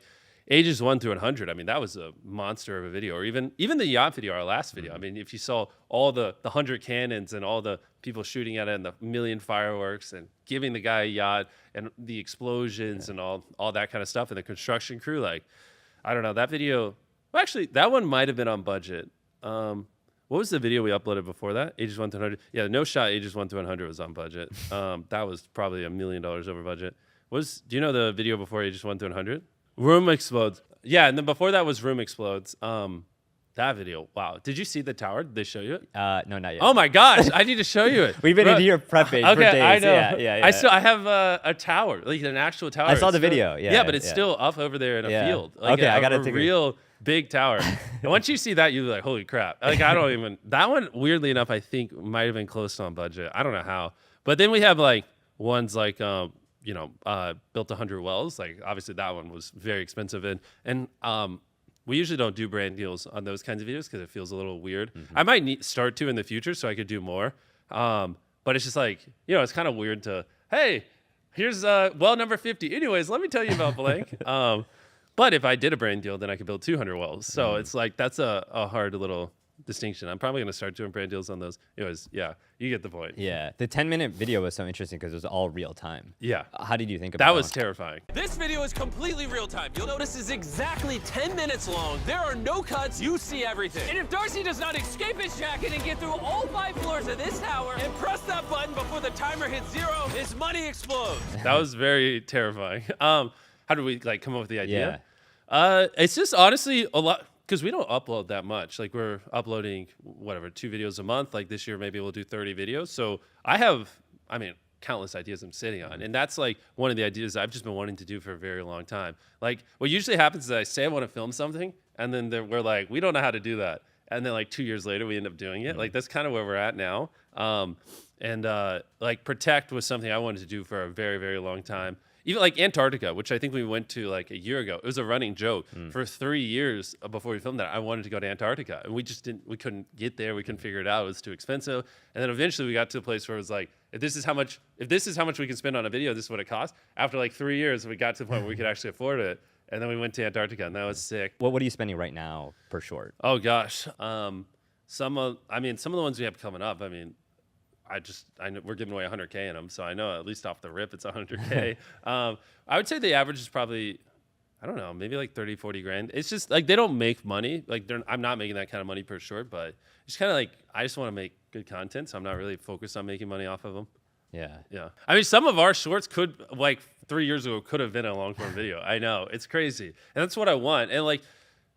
A: ages 1 through 100, I mean, that was a monster of a video. Or even the yacht video, our last video. I mean, if you saw all the 100 cannons and all the people shooting at it and the million fireworks and giving the guy a yacht and the explosions and all that kind of stuff and the construction crew, like, I don't know, that video, well, actually, that one might have been on budget. What was the video we uploaded before that? Ages 1 to 100. Yeah, No Shot Ages 1 to 100 was on budget. That was probably $1 million over budget. Do you know the video before Ages 1 to 100? Room Explodes. Yeah, and then before that was Room Explodes. That video, wow. Did you see the tower? Did they show you it?
B: No, not yet.
A: Oh my gosh, I need to show you it.
B: We've been into your prep page for days.
A: I know.
B: Yeah.
A: I have a tower, like an actual tower.
B: I saw the video. Yeah,
A: but it's still up over there in a field. Like
B: okay, I got to take
A: a real big tower. And once you see that, you're like, holy crap. Like, I don't even, that one, weirdly enough, I think might have been close on budget. I don't know how. But then we have like ones like, built 100 wells. Like, obviously that one was very expensive. And we usually don't do brand deals on those kinds of videos because it feels a little weird. I might start to in the future so I could do more. But it's just like, it's kind of weird to, hey, here's well number 50. Anyways, let me tell you about blank. But if I did a brand deal, then I could build 200 wells. So it's like, that's a hard little distinction. I'm probably going to start doing brand deals on those. Anyways, yeah, you get the point.
B: Yeah, the 10-minute video was so interesting because it was all real time.
A: Yeah.
B: How did you think about
A: that? That was terrifying.
D: This video is completely real time. You'll notice it's exactly 10 minutes long. There are no cuts. You see everything. And if Darcy does not escape his jacket and get through all 5 floors of this tower and press that button before the timer hits 0, his money explodes.
A: That was very terrifying. How did we come up with the idea?
B: Yeah.
A: It's just honestly a lot. Because we don't upload that much. Like, we're uploading, 2 videos a month. Like, this year, maybe we'll do 30 videos. So I have, countless ideas I'm sitting on. And that's, one of the ideas I've just been wanting to do for a very long time. Like, what usually happens is I say I want to film something, and then we're like, we don't know how to do that. And then, 2 years later, we end up doing it. Like, that's kind of where we're at now. Protect was something I wanted to do for a very, very long time. Even Antarctica, which I think we went to a year ago. It was a running joke. For 3 years before we filmed that, I wanted to go to Antarctica. And we couldn't get there. We couldn't figure it out. It was too expensive. And then eventually we got to a place where it was like, if this is how much we can spend on a video, this is what it costs. After 3 years, we got to the point where we could actually afford it. And then we went to Antarctica, and that was sick.
B: What are you spending right now per short?
A: Oh gosh. Some of the ones we have coming up, I know we're giving away 100K in them, so I know at least off the rip it's 100K. I would say the average is probably I don't know, maybe like 30, 40 grand. It's just like they don't make money. Like I'm not making that kind of money per short, but it's kind of like I just want to make good content, so I'm not really focused on making money off of them.
B: Yeah.
A: Yeah. I mean, some of our shorts could, like 3 years ago, could have been a long form video. I know. It's crazy. And that's what I want. And like,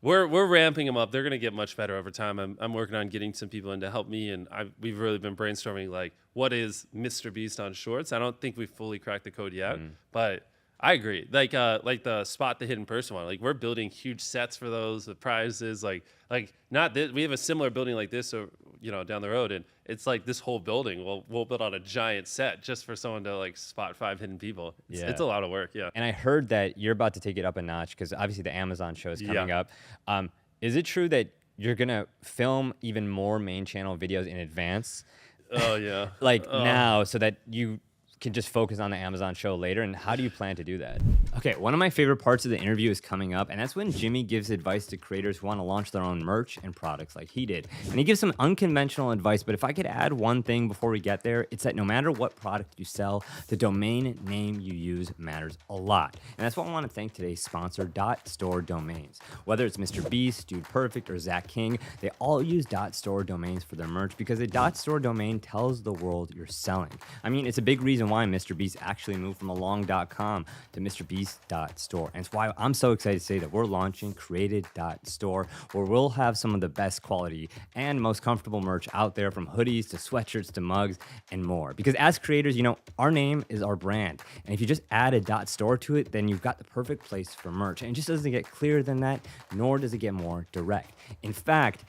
A: we're ramping them up. They're going to get much better over time. I'm working on getting some people in to help me. And we've really been brainstorming, like, what is MrBeast on shorts? I don't think we've fully cracked the code yet, but I agree. Like the spot the hidden person one. Like we're building huge sets for those with prizes. Like not this. We have a similar building like this, so down the road, and it's like this whole building. We'll build on a giant set just for someone to like spot 5 hidden people. It's a lot of work. Yeah.
B: And I heard that you're about to take it up a notch because obviously the Amazon show is coming up. Is it true that you're gonna film even more main channel videos in advance?
A: Oh yeah.
B: Now, so that you can just focus on the Amazon show later? And how do you plan to do that? Okay, one of my favorite parts of the interview is coming up, and that's when Jimmy gives advice to creators who want to launch their own merch and products like he did. And he gives some unconventional advice, but if I could add one thing before we get there, it's that no matter what product you sell, the domain name you use matters a lot. And that's why I want to thank today's sponsor, .store domains. Whether it's MrBeast, Dude Perfect, or Zach King, they all use .store domains for their merch because a .store domain tells the world you're selling. I mean, it's a big reason why MrBeast actually moved from a long.com to MrBeast.store. And it's why I'm so excited to say that we're launching Created.store, where we'll have some of the best quality and most comfortable merch out there, from hoodies to sweatshirts to mugs and more. Because as creators, our name is our brand. And if you just add a .store to it, then you've got the perfect place for merch. And it just doesn't get clearer than that, nor does it get more direct. In fact,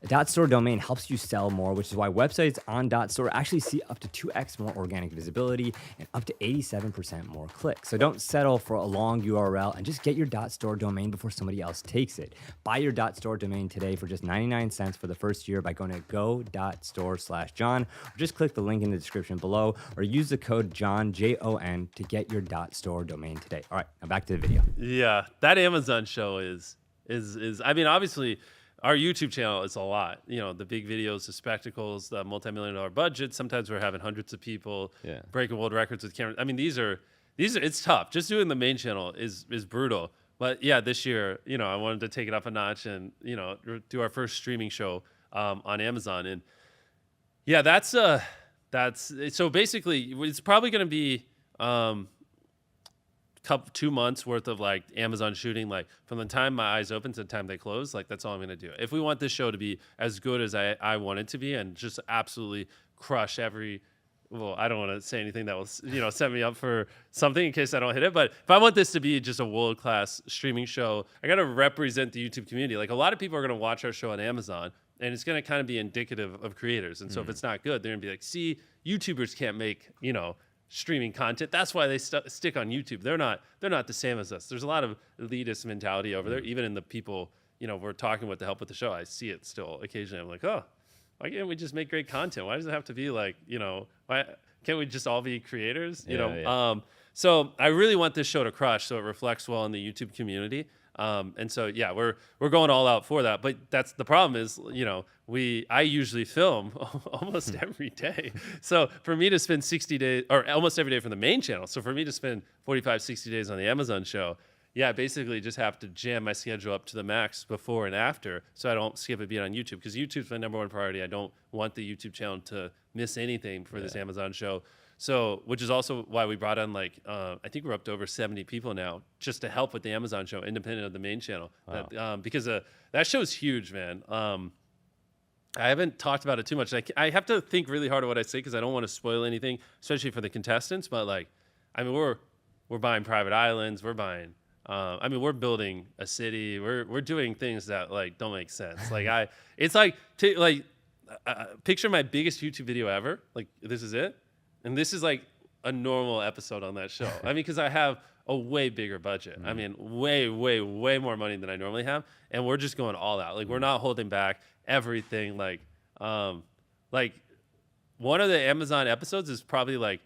B: a .store domain helps you sell more, which is why websites on .store actually see up to 2x more organic visibility and up to 87% more clicks. So don't settle for a long URL and just get your .store domain before somebody else takes it. Buy your .store domain today for just 99 cents for the first year by going to go.store/John, or just click the link in the description below, or use the code JOHN, Jon, to get your .store domain today. All right, now back to the video.
A: Yeah, that Amazon show is I mean, obviously, our YouTube channel is a lot. The big videos, the spectacles, the multi-million-dollar budget. Sometimes we're having hundreds of people breaking world records with cameras. I mean, these are it's tough. Just doing the main channel is brutal. But yeah, this year, I wanted to take it up a notch and do our first streaming show on Amazon. And yeah, that's so basically it's probably going to be 2 months worth of like Amazon shooting, like from the time my eyes open to the time they close. Like that's all I'm gonna do. If we want this show to be as good as I want it to be, and just absolutely crush every, well, I don't want to say anything that will set me up for something in case I don't hit it. But if I want this to be just a world-class streaming show, I gotta represent the YouTube community. Like a lot of people are gonna watch our show on Amazon, and it's gonna kind of be indicative of creators. And so if it's not good, they're gonna be like, see, YouTubers can't make streaming content. That's why they stick on YouTube. They're not the same as us. There's a lot of elitist mentality over there, even in the people we're talking with to help with the show. I see it still occasionally. I'm like, oh, why can't we just make great content? Why does it have to be like why can't we just all be creators? So I really want this show to crush, so it reflects well in the YouTube community. And so yeah, we're going all out for that. But that's the problem is, I usually film almost every day. So for me to spend 60 days, or almost every day from the main channel, so for me to spend 45, 60 days on the Amazon show, yeah, basically just have to jam my schedule up to the max before and after, so I don't skip a beat on YouTube, because YouTube's my #1 priority. I don't want the YouTube channel to miss anything for this Amazon show. So, which is also why we brought on I think we're up to over 70 people now just to help with the Amazon show, independent of the main channel. Wow. Because that show's huge, man. I haven't talked about it too much. I have to think really hard on what I say because I don't want to spoil anything, especially for the contestants. But we're buying private islands. We're buying. We're building a city. We're doing things that don't make sense. Picture my biggest YouTube video ever. Like this is it. And this is like a normal episode on that show. Because I have a way bigger budget. Way, way, way more money than I normally have. And we're just going all out. Like, we're not holding back everything. One of the Amazon episodes is probably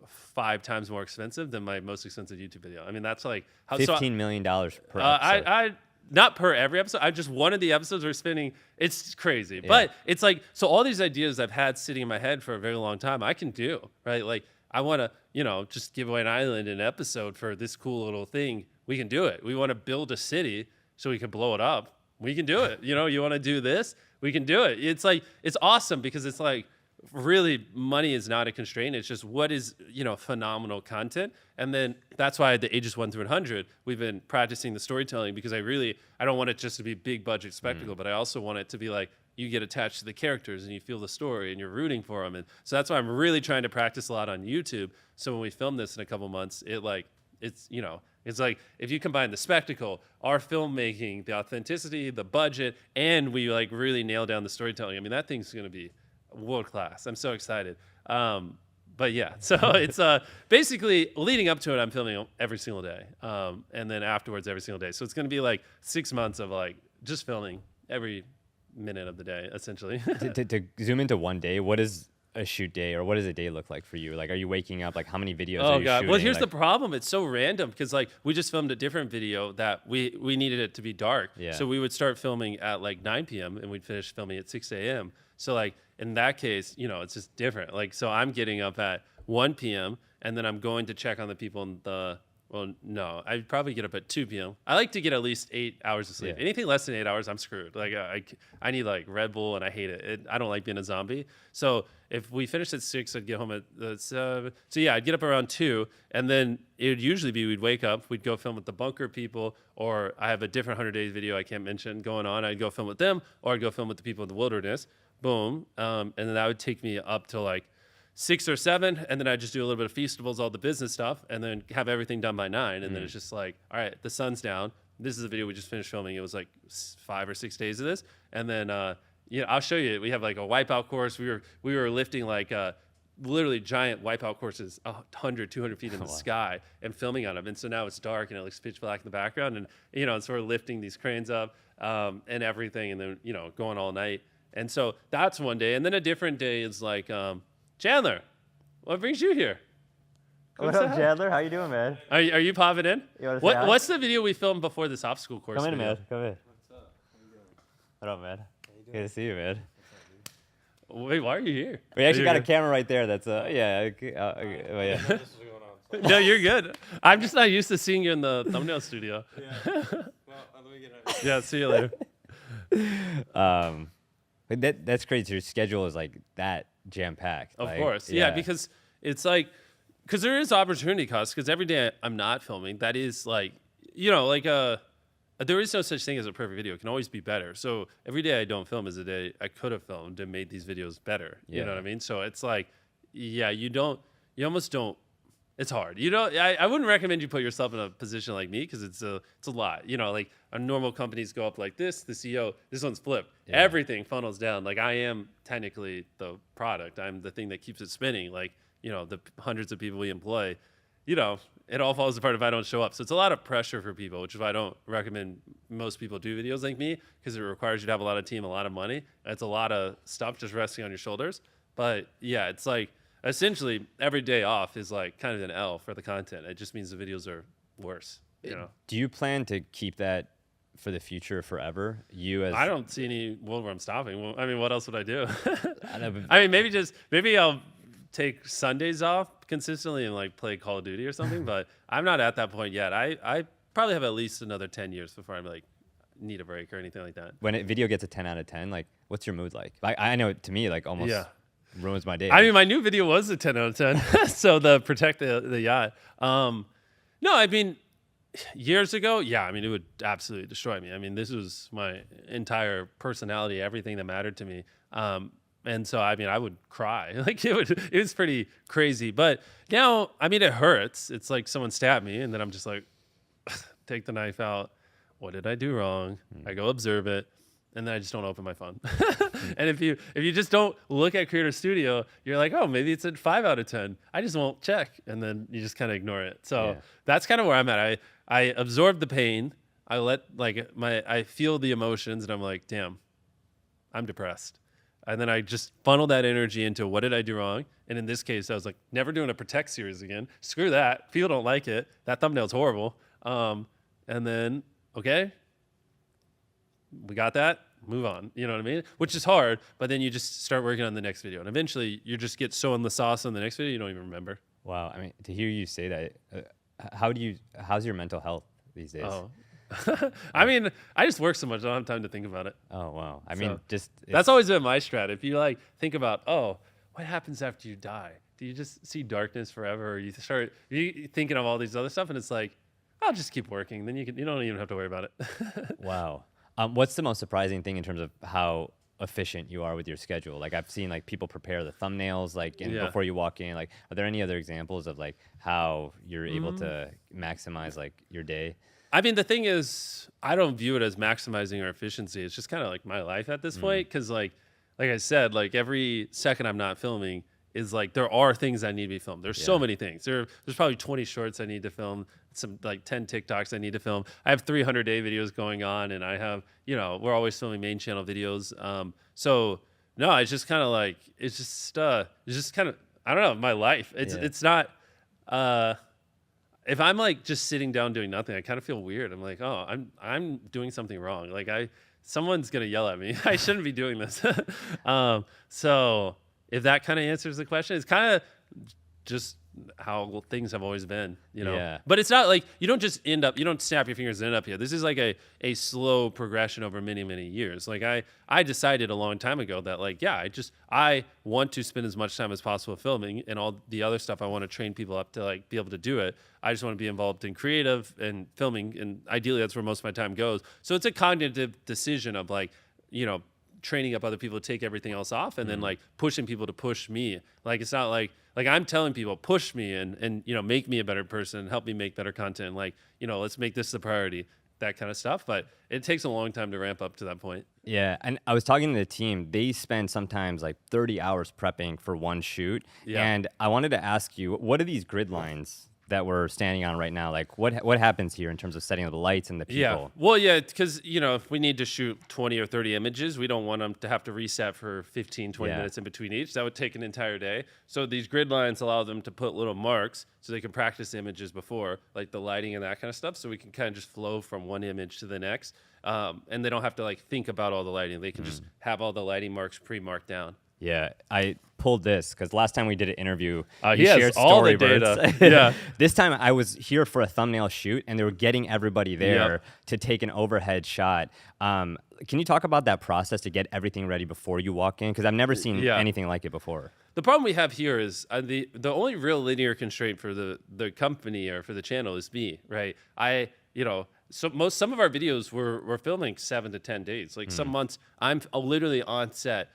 A: 5 times more expensive than my most expensive YouTube video. That's like
B: $15 million per episode.
A: Not per every episode. I just one of the episodes we're spending. It's crazy, but it's so all these ideas I've had sitting in my head for a very long time, I can do, right? I want to, just give away an island in an episode for this cool little thing we can do it. We want to build a city so we can blow it up. We can do it. You know, you want to do this, we can do it. It's like, it's awesome because it's like, really money is not a constraint. It's just what is, you know, phenomenal content. And then that's why at the ages 1 through 100, we've been practicing the storytelling because I don't want it just to be big budget spectacle, but I also want it to be like, you get attached to the characters and you feel the story and you're rooting for them. And so that's why I'm really trying to practice a lot on YouTube. So when we film this in a couple months, it's like if you combine the spectacle, our filmmaking, the authenticity, the budget, and we like really nail down the storytelling. I mean, that thing's going to be world class. I'm so excited. But yeah, so it's basically leading up to it, I'm filming every single day. And then afterwards every single day. So it's going to be like 6 months of like just filming every minute of the day, essentially.
B: to zoom into one day, what is a shoot day, or what does a day look like for you? Like, are you waking up? Like, how many videos are you shooting?
A: Well, here's
B: like,
A: the problem. It's so random because like we just filmed a different video that we needed it to be dark.
B: Yeah.
A: So we would start filming at like 9 p.m. and we'd finish filming at 6 a.m. So like in that case, you know, it's just different. Like, so I'm getting up at 1 p.m. and then I'm going to check on the people in the, well, no, I'd probably get up at 2 p.m. I like to get at least 8 hours of sleep.
B: Yeah.
A: Anything less than 8 hours, I'm screwed. Like I need like Red Bull and I hate it. I don't like being a zombie. So if we finished at 6, I'd get home at 7. So yeah, I'd get up around 2, and then it would usually be we'd wake up, we'd go film with the bunker people, or I have a different 100 Days video I can't mention going on. I'd go film with them, or I'd go film with the people in the wilderness. Boom. And then that would take me up to like 6 or 7, and then I just do a little bit of Feastables, all the business stuff, and then have everything done by 9. And then it's just like, all right, the sun's down. This is a video we just finished filming. It was like 5 or 6 days of this, and then I'll show you. We have like a wipeout course. We were lifting like literally giant wipeout courses, 100, 200 feet in the sky, and filming on them. And so now it's dark and it looks pitch black in the background, and and so we're lifting these cranes up and everything, and then going all night. And so that's one day, and then a different day is like, Chandler, what brings you here?
E: What up, Chandler? How you doing, man?
A: Are you popping in?
E: You wanna say hi?
A: What's the video we filmed before this obstacle course?
E: Come in,
A: video?
E: man. Come in. What's up? How you doing? What up, man? Good to see you, man.
A: Wait, why are you here?
B: we actually got a
A: good?
B: camera right there. That's yeah.
A: No, you're good. I'm just not used to seeing you in the thumbnail studio.
F: Yeah. Well, let me get out.
A: Yeah, see you later.
B: But that's crazy. Your schedule is like that jam packed.
A: Of course, yeah, because it's like, because there is opportunity cost. Because every day I'm not filming, that is like, there is no such thing as a perfect video. It can always be better. So every day I don't film is a day I could have filmed and made these videos better. You know what I mean? So it's like, yeah, you almost don't. It's hard. I wouldn't recommend you put yourself in a position like me because it's a lot. Like a normal companies go up like this, the CEO, this one's flipped. Yeah. Everything funnels down. Like I am technically the product. I'm the thing that keeps it spinning. Like, the hundreds of people we employ, it all falls apart if I don't show up. So it's a lot of pressure for people, which is why I don't recommend most people do videos like me, because it requires you to have a lot of team, a lot of money. It's a lot of stuff just resting on your shoulders. But yeah, it's like, essentially, every day off is like kind of an L for the content. It just means the videos are worse.
B: Do you plan to keep that for the future forever?
A: I don't see any world where I'm stopping. Well, I mean, what else would I do? I mean, maybe I'll take Sundays off consistently and like play Call of Duty or something. But I'm not at that point yet. I probably have at least another 10 years before I'm like need a break or anything like that.
B: When a video gets a 10 out of 10, like what's your mood like? I know to me, like almost. Yeah. Ruins my day.
A: I mean, my new video was a 10 out of 10. So the protect the yacht. No, I mean, years ago, yeah, I mean, it would absolutely destroy me. I mean, this was my entire personality, everything that mattered to me. And so, I mean, I would cry. Like it was pretty crazy. But now, I mean, it hurts. It's like someone stabbed me, and then I'm just like, take the knife out. What did I do wrong? I go observe it. And then I just don't open my phone. And if you just don't look at Creator Studio, you're like, oh, maybe it's a 5 out of 10. I just won't check. And then you just kind of ignore it. So that's kind of where I'm at. I absorb the pain. I feel the emotions, and I'm like, damn, I'm depressed. And then I just funnel that energy into what did I do wrong? And in this case, I was like, never doing a Protect series again. Screw that. People don't like it. That thumbnail's horrible. And then, okay, we got that, move on. You know what I mean? Which is hard, but then you just start working on the next video. And eventually you just get so in the sauce on the next video, you don't even remember.
B: Wow. I mean, to hear you say that, how's your mental health these days?
A: Oh, I mean, I just work so much, I don't have time to think about it.
B: Oh, wow. I mean, just
A: That's always been my strat. If you like think about, oh, what happens after you die? Do you just see darkness forever, or you start thinking of all these other stuff, and it's like, I'll just keep working. Then you don't even have to worry about it.
B: wow. What's the most surprising thing in terms of how efficient you are with your schedule? Like I've seen like people prepare the thumbnails before you walk in. Like, are there any other examples of like how you're able to maximize like your day?
A: I mean, the thing is, I don't view it as maximizing our efficiency. It's just kind of like my life at this point. Because like I said, like every second I'm not filming is like there are things that need to be filmed. There's so many things. There's probably 20 shorts I need to film, some like 10 TikToks I need to film. I have 300-day videos going on, and I have, we're always filming main channel videos. So no, it's just kind of like it's just kind of, I don't know, my life. It's not. If I'm like just sitting down doing nothing, I kind of feel weird. I'm like, oh, I'm doing something wrong. Like someone's gonna yell at me. I shouldn't be doing this. So if that kind of answers the question, it's kind of just how things have always been,
B: Yeah.
A: But it's not like you don't snap your fingers and end up here. This is like a slow progression over many, many years. Like I decided a long time ago that like, yeah, I want to spend as much time as possible filming, and all the other stuff I want to train people up to like be able to do it. I just want to be involved in creative and filming, and ideally that's where most of my time goes. So it's a cognitive decision of like, training up other people to take everything else off, and then like pushing people to push me. Like it's not like I'm telling people push me and make me a better person, help me make better content. Like let's make this the priority, that kind of stuff. But it takes a long time to ramp up to that point.
B: Yeah, and I was talking to the team. They spend sometimes like 30 hours prepping for one shoot.
A: Yeah.
B: And I wanted to ask you, what are these grid lines that we're standing on right now? Like what happens here in terms of setting up the lights and the people?
A: Yeah, well, yeah, because if we need to shoot 20 or 30 images, we don't want them to have to reset for 15, 20 minutes in between each. That would take an entire day. So these grid lines allow them to put little marks so they can practice the images before, like the lighting and that kind of stuff. So we can kind of just flow from one image to the next, and they don't have to like think about all the lighting. They can just have all the lighting marks pre-marked down.
B: Yeah, I pulled this because last time we did an interview,
A: he has all the data. Yeah.
B: This time I was here for a thumbnail shoot, and they were getting everybody there to take an overhead shot. Can you talk about that process to get everything ready before you walk in? Because I've never seen anything like it before.
A: The problem we have here is the only real linear constraint for the company or for the channel is me, right? Some of our videos we're filming 7 to 10 days. Like some months I'm literally on set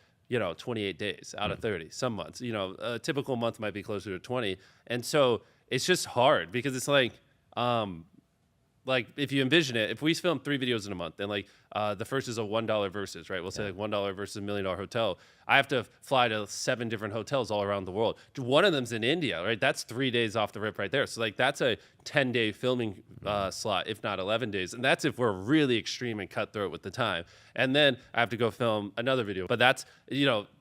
A: 28 days out of 30. Some months, a typical month might be closer to 20. And so it's just hard because it's like if you envision it, if we film 3 videos in a month, then like the first is a $1 versus, right? We'll say like $1 versus $1 million hotel. I have to fly to 7 different hotels all around the world. One of them's in India, right? That's 3 days off the rip right there. So like that's a 10-day filming slot, if not 11 days. And that's if we're really extreme and cutthroat with the time. And then I have to go film another video. But that's,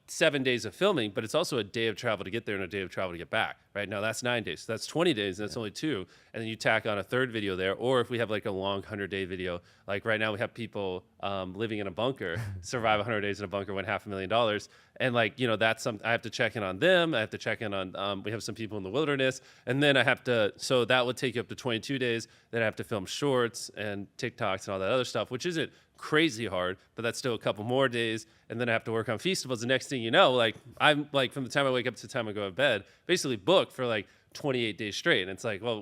A: 7 days of filming, but it's also a day of travel to get there and a day of travel to get back, right? Now that's 9 days. So that's 20 days, and that's only 2. And then you tack on a third video there. Or if we have like a long 100-day video, like right now we have people living in a bunker, survive 100 days in a bunker, win $500,000. And like, that's something I have to check in on them. I have to check in on, we have some people in the wilderness. And then I have to, so that would take you up to 22 days. Then I have to film shorts and TikToks and all that other stuff, which isn't crazy hard, but that's still a couple more days. And then I have to work on Feastables. The next thing you know, like I'm like from the time I wake up to the time I go to bed, basically booked for like 28 days straight. And it's like, well,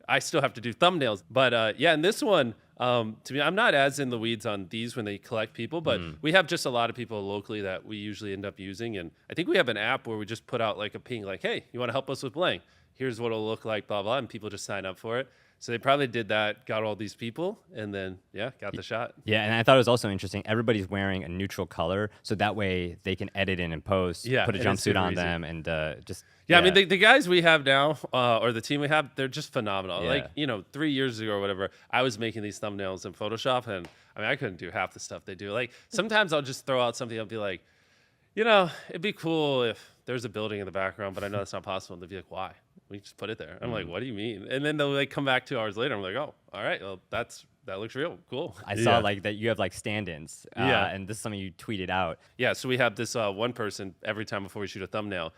A: I still have to do thumbnails. But and this one, to me, I'm not as in the weeds on these when they collect people, but we have just a lot of people locally that we usually end up using. And I think we have an app where we just put out like a ping, like, hey, you want to help us with blank? Here's what it'll look like, blah, blah. And people just sign up for it. So they probably did that, got all these people, and then, got the shot.
B: Yeah, and I thought it was also interesting. Everybody's wearing a neutral color, so that way they can edit in and post, put a jumpsuit on them, and just...
A: Yeah, I mean, the guys we have now, or the team we have, they're just phenomenal. Like, 3 years ago or whatever, I was making these thumbnails in Photoshop, and I mean, I couldn't do half the stuff they do. Like, sometimes I'll just throw out something, I'll be like, it'd be cool if there's a building in the background, but I know that's not possible. And they'd be like, why? We just put it there. I'm like, what do you mean? And then they'll like come back 2 hours later. I'm like, oh, all right. Well, that looks real. Cool.
B: I saw like that you have like stand-ins. And this is something you tweeted out.
A: Yeah. So we have this one person every time before we shoot a thumbnail.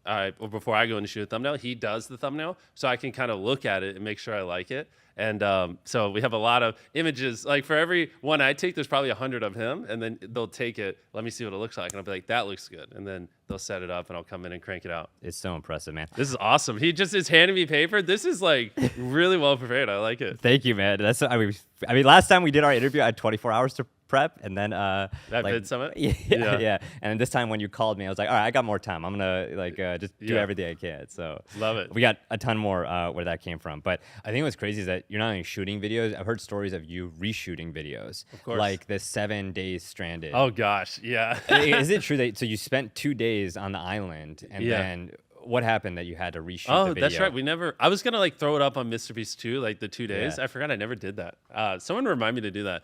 A: or before I go and shoot a thumbnail, he does the thumbnail, so I can kind of look at it and make sure I like it. And so we have a lot of images. Like for every one I take, there's probably 100 of him, and then they'll take it. Let me see what it looks like, and I'll be like, that looks good, and then they'll set it up, and I'll come in and crank it out.
B: It's so impressive, man.
A: This is awesome. He just is handing me paper. This is like really well prepared. I like it.
B: Thank you, man. I mean, last time we did our interview, I had 24 hours to prep, and then
A: That Vid Summit?
B: yeah. And this time when you called me, I was like, all right, I got more time. I'm gonna just do everything I can. So
A: Love it.
B: We got a ton more where that came from. But I think what's crazy is that you're not only shooting videos. I've heard stories of you reshooting videos.
A: Of course.
B: Like the 7 days stranded.
A: Oh gosh, yeah.
B: Is it true that so you spent 2 days on the island, and then what happened that you had to reshoot the video?
A: That's right. I was gonna like throw it up on MrBeast too, like the 2 days.
B: Yeah.
A: I forgot I never did that. Someone remind me to do that.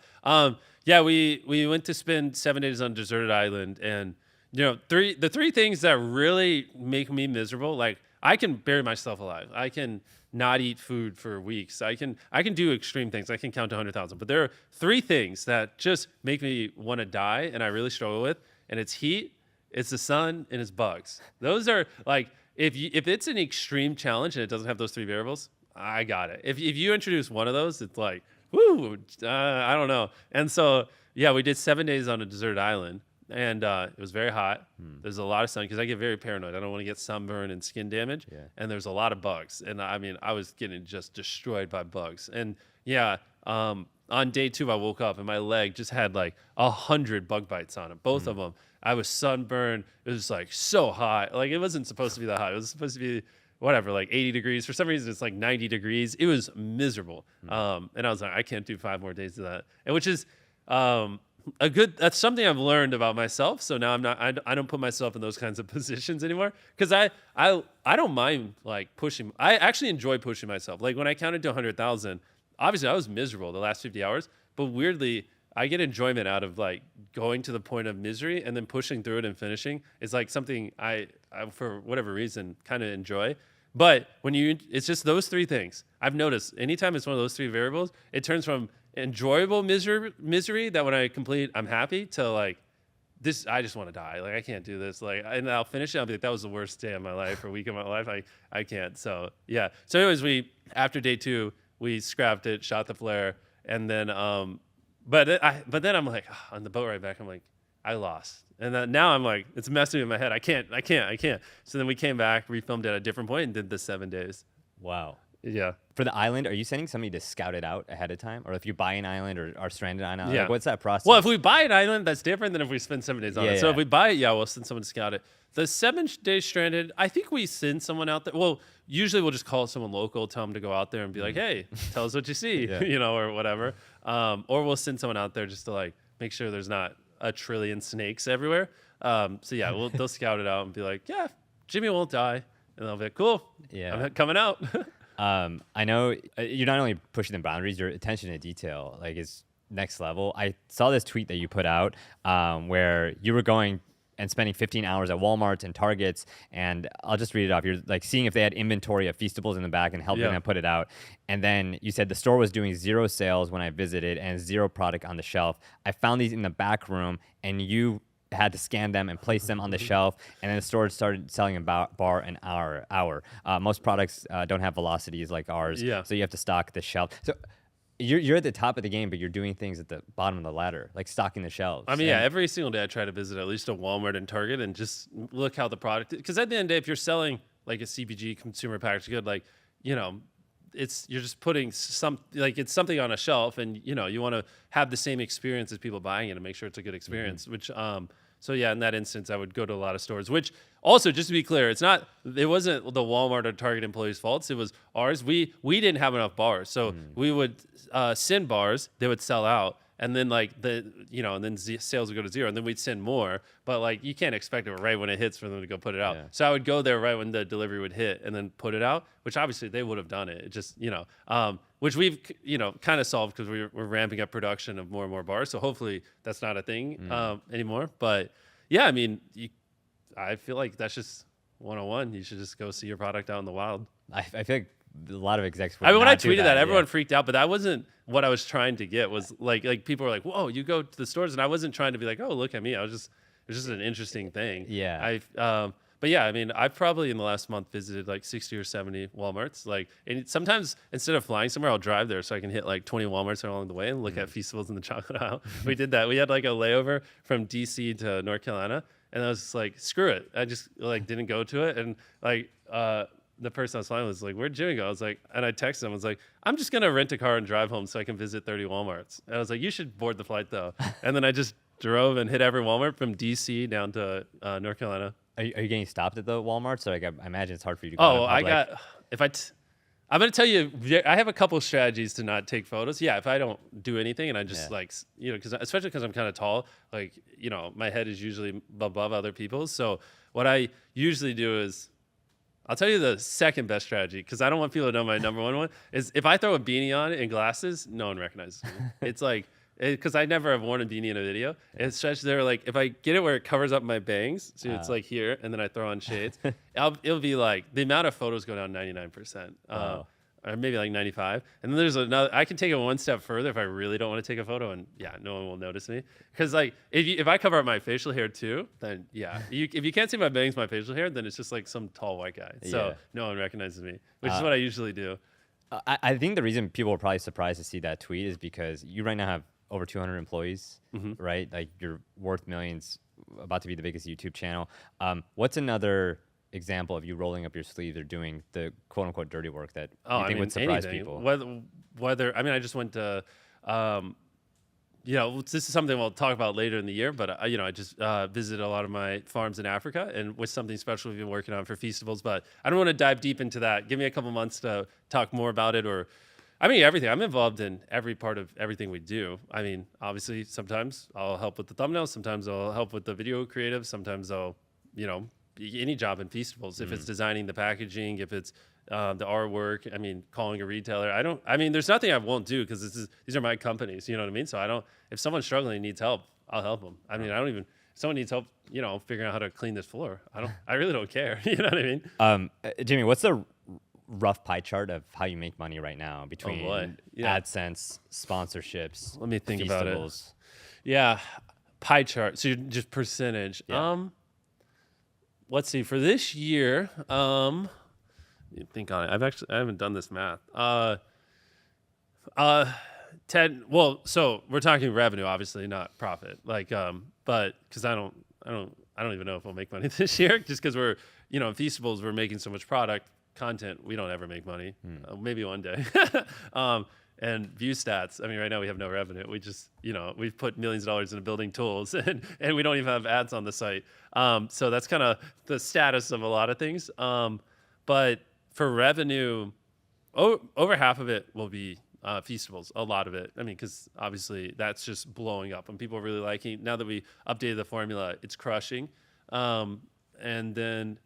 A: Yeah, we went to spend 7 days on a deserted island, and the three things that really make me miserable, like I can bury myself alive. I can not eat food for weeks. I can do extreme things. I can count to 100,000. But there are 3 things that just make me want to die, and I really struggle with. And it's heat, it's the sun, and it's bugs. Those are like, if it's an extreme challenge and it doesn't have those 3 variables, I got it. If you introduce one of those, it's like, woo, I don't know. And so, yeah, we did 7 days on a deserted island, and it was very hot. There's a lot of sun because I get very paranoid. I don't want to get sunburn and skin damage.
B: Yeah.
A: And there's a lot of bugs. And I mean, I was getting just destroyed by bugs. And yeah, on day 2, I woke up and my leg just had like 100 bug bites on it, both of them. I was sunburned. It was like so hot. Like it wasn't supposed to be that hot. It was supposed to be whatever, like 80 degrees. For some reason, it's like 90 degrees. It was miserable. And I was like, I can't do 5 more days of that. And which is that's something I've learned about myself. So now I don't put myself in those kinds of positions anymore, because I don't mind like pushing. I actually enjoy pushing myself. Like when I counted to 100,000, obviously I was miserable the last 50 hours, but weirdly I get enjoyment out of like going to the point of misery and then pushing through it and finishing. It's like something I for whatever reason kind of enjoy. But it's just those 3 things. I've noticed anytime it's one of those 3 variables, it turns from enjoyable misery that when I complete, I'm happy, to like this, I just want to die. Like I can't do this. Like, and I'll finish it. I'll be like, that was the worst day of my life or week of my life. I can't. So yeah. So anyways, after day 2, we scrapped it, shot the flare, and then but then I'm like, on the boat right back, I'm like, I lost. And then now I'm like, it's messing with my head. I can't. So then we came back, refilmed at a different point, and did the 7 days.
B: Wow.
A: Yeah.
B: For the island, are you sending somebody to scout it out ahead of time? Or if you buy an island or are stranded on an island, like, what's that process?
A: Well, if we buy an island, that's different than if we spend 7 days on it. So if we buy it, we'll send someone to scout it. The 7 days stranded, I think we send someone out there. Well, usually we'll just call someone local, tell them to go out there and be like, hey, tell us what you see, or whatever. Or we'll send someone out there just to like make sure there's not a trillion snakes everywhere. So yeah, they'll scout it out and be like, yeah, Jimmy won't die. And they'll be like, cool, I'm coming out.
B: I know you're not only pushing the boundaries, your attention to detail is next level. I saw this tweet that you put out where you were going and spending 15 hours at Walmarts and Targets, and I'll just read it off. You're like seeing if they had inventory of Feastables in the back and helping them put it out. And then you said the store was doing 0 sales when I visited and 0 product on the shelf. I found these in the back room, and you had to scan them and place them on the shelf, and then the store started selling about bar an hour. Most products don't have velocities like ours, so you have to stock the shelf. So you're at the top of the game, but you're doing things at the bottom of the ladder, like stocking the shelves.
A: I mean, every single day I try to visit at least a Walmart and Target and just look how the product, because at the end of the day, if you're selling like a CPG consumer packaged good, like, you're just putting it's something on a shelf, and you want to have the same experience as people buying it and make sure it's a good experience. Which so yeah, in that instance, I would go to a lot of stores. Which also, just to be clear, it wasn't the Walmart or Target employees' faults. It was ours. We didn't have enough bars, so we would send bars. They would sell out. And then and then sales would go to 0, and then we'd send more. But you can't expect it right when it hits for them to go put it out. Yeah. So I would go there right when the delivery would hit, and then put it out. Which obviously they would have done it. It just which we've kind of solved because we're ramping up production of more and more bars. So hopefully that's not a thing anymore. But yeah, I mean, I feel like that's just 101. You should just go see your product out in the wild.
B: I feel like a lot of execs.
A: I mean, when I tweeted that, everyone freaked out, but that wasn't what I was trying to get. Was like people were like, "Whoa, you go to the stores," and I wasn't trying to be like, "Oh, look at me." It was just an interesting thing.
B: Yeah.
A: But yeah, I mean, I've probably in the last month visited like 60 or 70 Walmarts. Like, and sometimes instead of flying somewhere, I'll drive there so I can hit like 20 Walmarts along the way and look at Feastables in the chocolate aisle. We did that. We had like a layover from DC to North Carolina, and I was just like, screw it. I just like didn't go to it, and like the person I was flying with was like, where'd Jimmy go? I was like, and I texted him. I was like, I'm just gonna rent a car and drive home so I can visit 30 Walmarts. And I was like, you should board the flight though. And then I just drove and hit every Walmart from DC down to North Carolina.
B: Are you getting stopped at the Walmart? So like, I imagine it's hard for you to go.
A: Oh, I'm going to tell you, I have a couple strategies to not take photos. Yeah, if I don't do anything and I just like, you know, especially because I'm kind of tall, like, you know, my head is usually above other people's. So what I usually do is, I'll tell you the second best strategy, because I don't want people to know my number one is if I throw a beanie on and glasses, no one recognizes me. It's like, because I never have worn a beanie in a video. It's just they're like, if I get it where it covers up my bangs, so it's like here, and then I throw on shades, it'll be like the amount of photos go down 99%, or maybe like 95. And then there's another. I can take it one step further if I really don't want to take a photo, and yeah, no one will notice me. Because like if I cover up my facial hair too, then yeah, if you can't see my bangs, my facial hair, then it's just like some tall white guy. So no one recognizes me, which is what I usually do.
B: I think the reason people are probably surprised to see that tweet is because you right now have over 200 employees, right? Like you're worth millions, about to be the biggest YouTube channel. What's another example of you rolling up your sleeves or doing the quote unquote dirty work that you think would surprise people?
A: Whether I mean, I just went to, you know, this is something we'll talk about later in the year, but you know, I just visited a lot of my farms in Africa, and with something special we've been working on for Feastables, but I don't want to dive deep into that. Give me a couple months to talk more about it, or I mean, everything. I'm involved in every part of everything we do. I mean, obviously, sometimes I'll help with the thumbnails. Sometimes I'll help with the video creative. Sometimes I'll, you know, any job in Feastables. If it's designing the packaging, if it's the artwork, I mean, calling a retailer. I mean, there's nothing I won't do because these are my companies. You know what I mean? So if someone's struggling and needs help, I'll help them. I mean, if someone needs help, you know, figuring out how to clean this floor, I really don't care. You know what I mean?
B: Jimmy, what's the rough pie chart of how you make money right now between AdSense, sponsorships?
A: Let me think about it. Yeah, pie chart. So you're just percentage. Yeah. Let's see. For this year, think on it. I haven't done this math. 10. Well, so we're talking revenue, obviously, not profit. Like, but because I don't even know if we'll make money this year, just because we're, you know, in Feastables, we're making so much product. Content, we don't ever make money. Maybe one day. And ViewStats, I mean, right now we have no revenue. We just, you know, we've put millions of dollars into building tools, and we don't even have ads on the site. So that's kind of the status of a lot of things. But for revenue, over half of it will be Feastables, a lot of it. I mean, because obviously that's just blowing up, and people are really liking. Now that we updated the formula, it's crushing. And then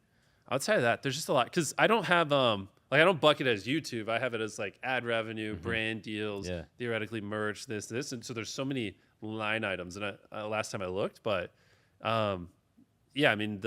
A: outside of that, there's just a lot, because I don't have like I don't bucket it as YouTube. I have it as like ad revenue, brand deals, theoretically merch, this, and so there's so many line items. And last time I looked, but yeah, I mean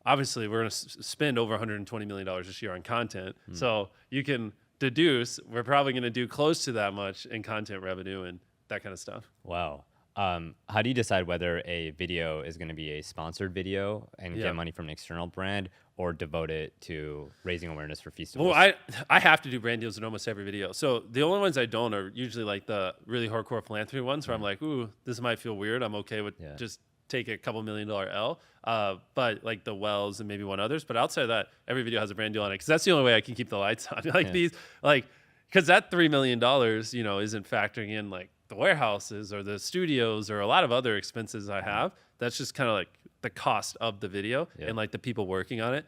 A: obviously we're gonna spend over $120 million this year on content, so you can deduce we're probably gonna do close to that much in content revenue and that kind of stuff.
B: Wow. How do you decide whether a video is going to be a sponsored video and get money from an external brand, or devote it to raising awareness for Feastables?
A: Well, I have to do brand deals in almost every video. So the only ones I don't are usually like the really hardcore philanthropy ones where I'm like, ooh, this might feel weird. I'm okay with just take a couple $1 million L. But like the Wells and maybe one others. But outside of that, every video has a brand deal on it, because that's the only way I can keep the lights on. Because that $3 million, you know, isn't factoring in like the warehouses or the studios or a lot of other expenses I have. That's just kind of like the cost of the video and like the people working on it.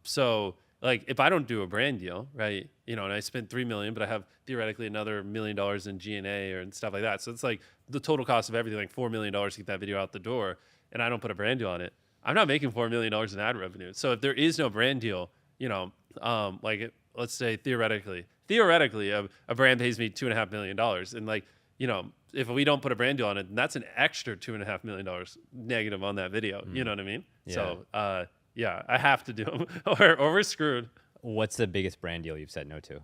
A: So like if I don't do a brand deal, right, you know, and I spend $3 million, but I have theoretically another $1 million in G&A and stuff like that. So it's like the total cost of everything, like $4 million to get that video out the door, and I don't put a brand deal on it, I'm not making $4 million in ad revenue. So if there is no brand deal, you know, let's say theoretically, a brand pays me $2.5 million, and like, you know, if we don't put a brand deal on it, that's an extra $2.5 million negative on that video. You know what I mean? Yeah. So, yeah, I have to do them, or we're screwed.
B: What's the biggest brand deal you've said no to?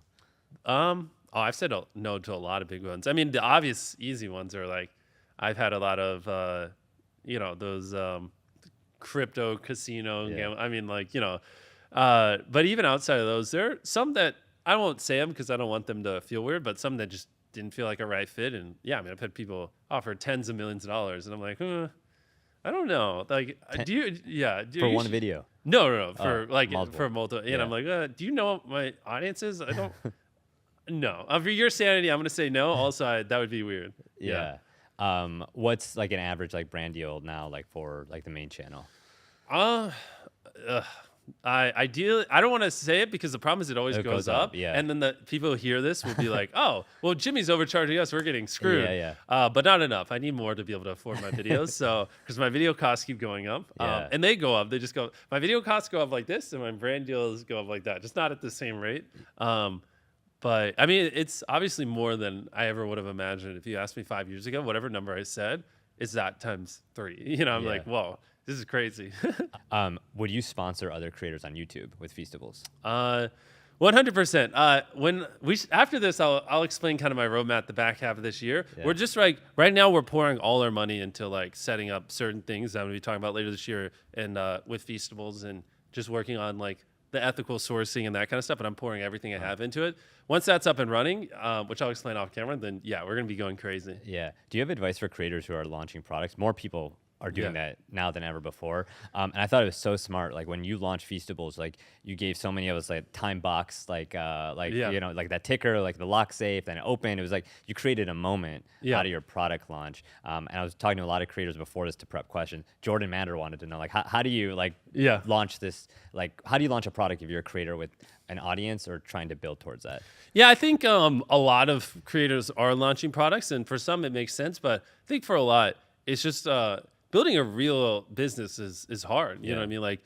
A: I've said no to a lot of big ones. I mean, the obvious easy ones are like, I've had a lot of, you know, those crypto casino.
B: Yeah.
A: I mean, like, but even outside of those, there are some that I won't say them because I don't want them to feel weird, but some that just didn't feel like a right fit. And yeah, I mean, I've had people offer tens of millions of dollars, and I'm like, I don't know. Like,
B: For one video.
A: No, for
B: multiple.
A: for multiple. And
B: Yeah.
A: I'm like, do you know what my audience is? I don't. No, for your sanity, I'm gonna say no. Also, that would be weird.
B: Yeah. What's like an average like brand deal now, like for like the main channel?
A: I don't want to say it because the problem is it always goes up.
B: Yeah.
A: And then the people who hear this will be like, oh, well, Jimmy's overcharging us. We're getting screwed.
B: Yeah.
A: But not enough. I need more to be able to afford my videos. So, because my video costs keep going up.
B: Yeah.
A: And they go up. They just go, my video costs go up like this and my brand deals go up like that. Just not at the same rate. But I mean, it's obviously more than I ever would have imagined. If you asked me 5 years ago, whatever number I said, it's that times 3. I'm like, whoa, this is crazy.
B: Would you sponsor other creators on YouTube with Feastables?
A: 100%. When after this, I'll explain kind of my roadmap the back half of this year.
B: Yeah.
A: We're just like right now we're pouring all our money into like setting up certain things that I'm gonna be talking about later this year and with Feastables and just working on like the ethical sourcing and that kind of stuff. And I'm pouring everything I have into it. Once that's up and running, which I'll explain off camera, then yeah, we're gonna be going crazy.
B: Yeah. Do you have advice for creators who are launching products? More people are doing that now than ever before. And I thought it was so smart. Like when you launched Feastables, like you gave so many of us like time box, like like that ticker, like the lock safe, then it opened. It was like you created a moment out of your product launch. And I was talking to a lot of creators before this to prep questions. Jordan Mander wanted to know like how do you like launch this? Like how do you launch a product if you're a creator with an audience or trying to build towards that?
A: Yeah, I think a lot of creators are launching products, and for some it makes sense, but I think for a lot it's just building a real business is hard. You know what I mean? Like,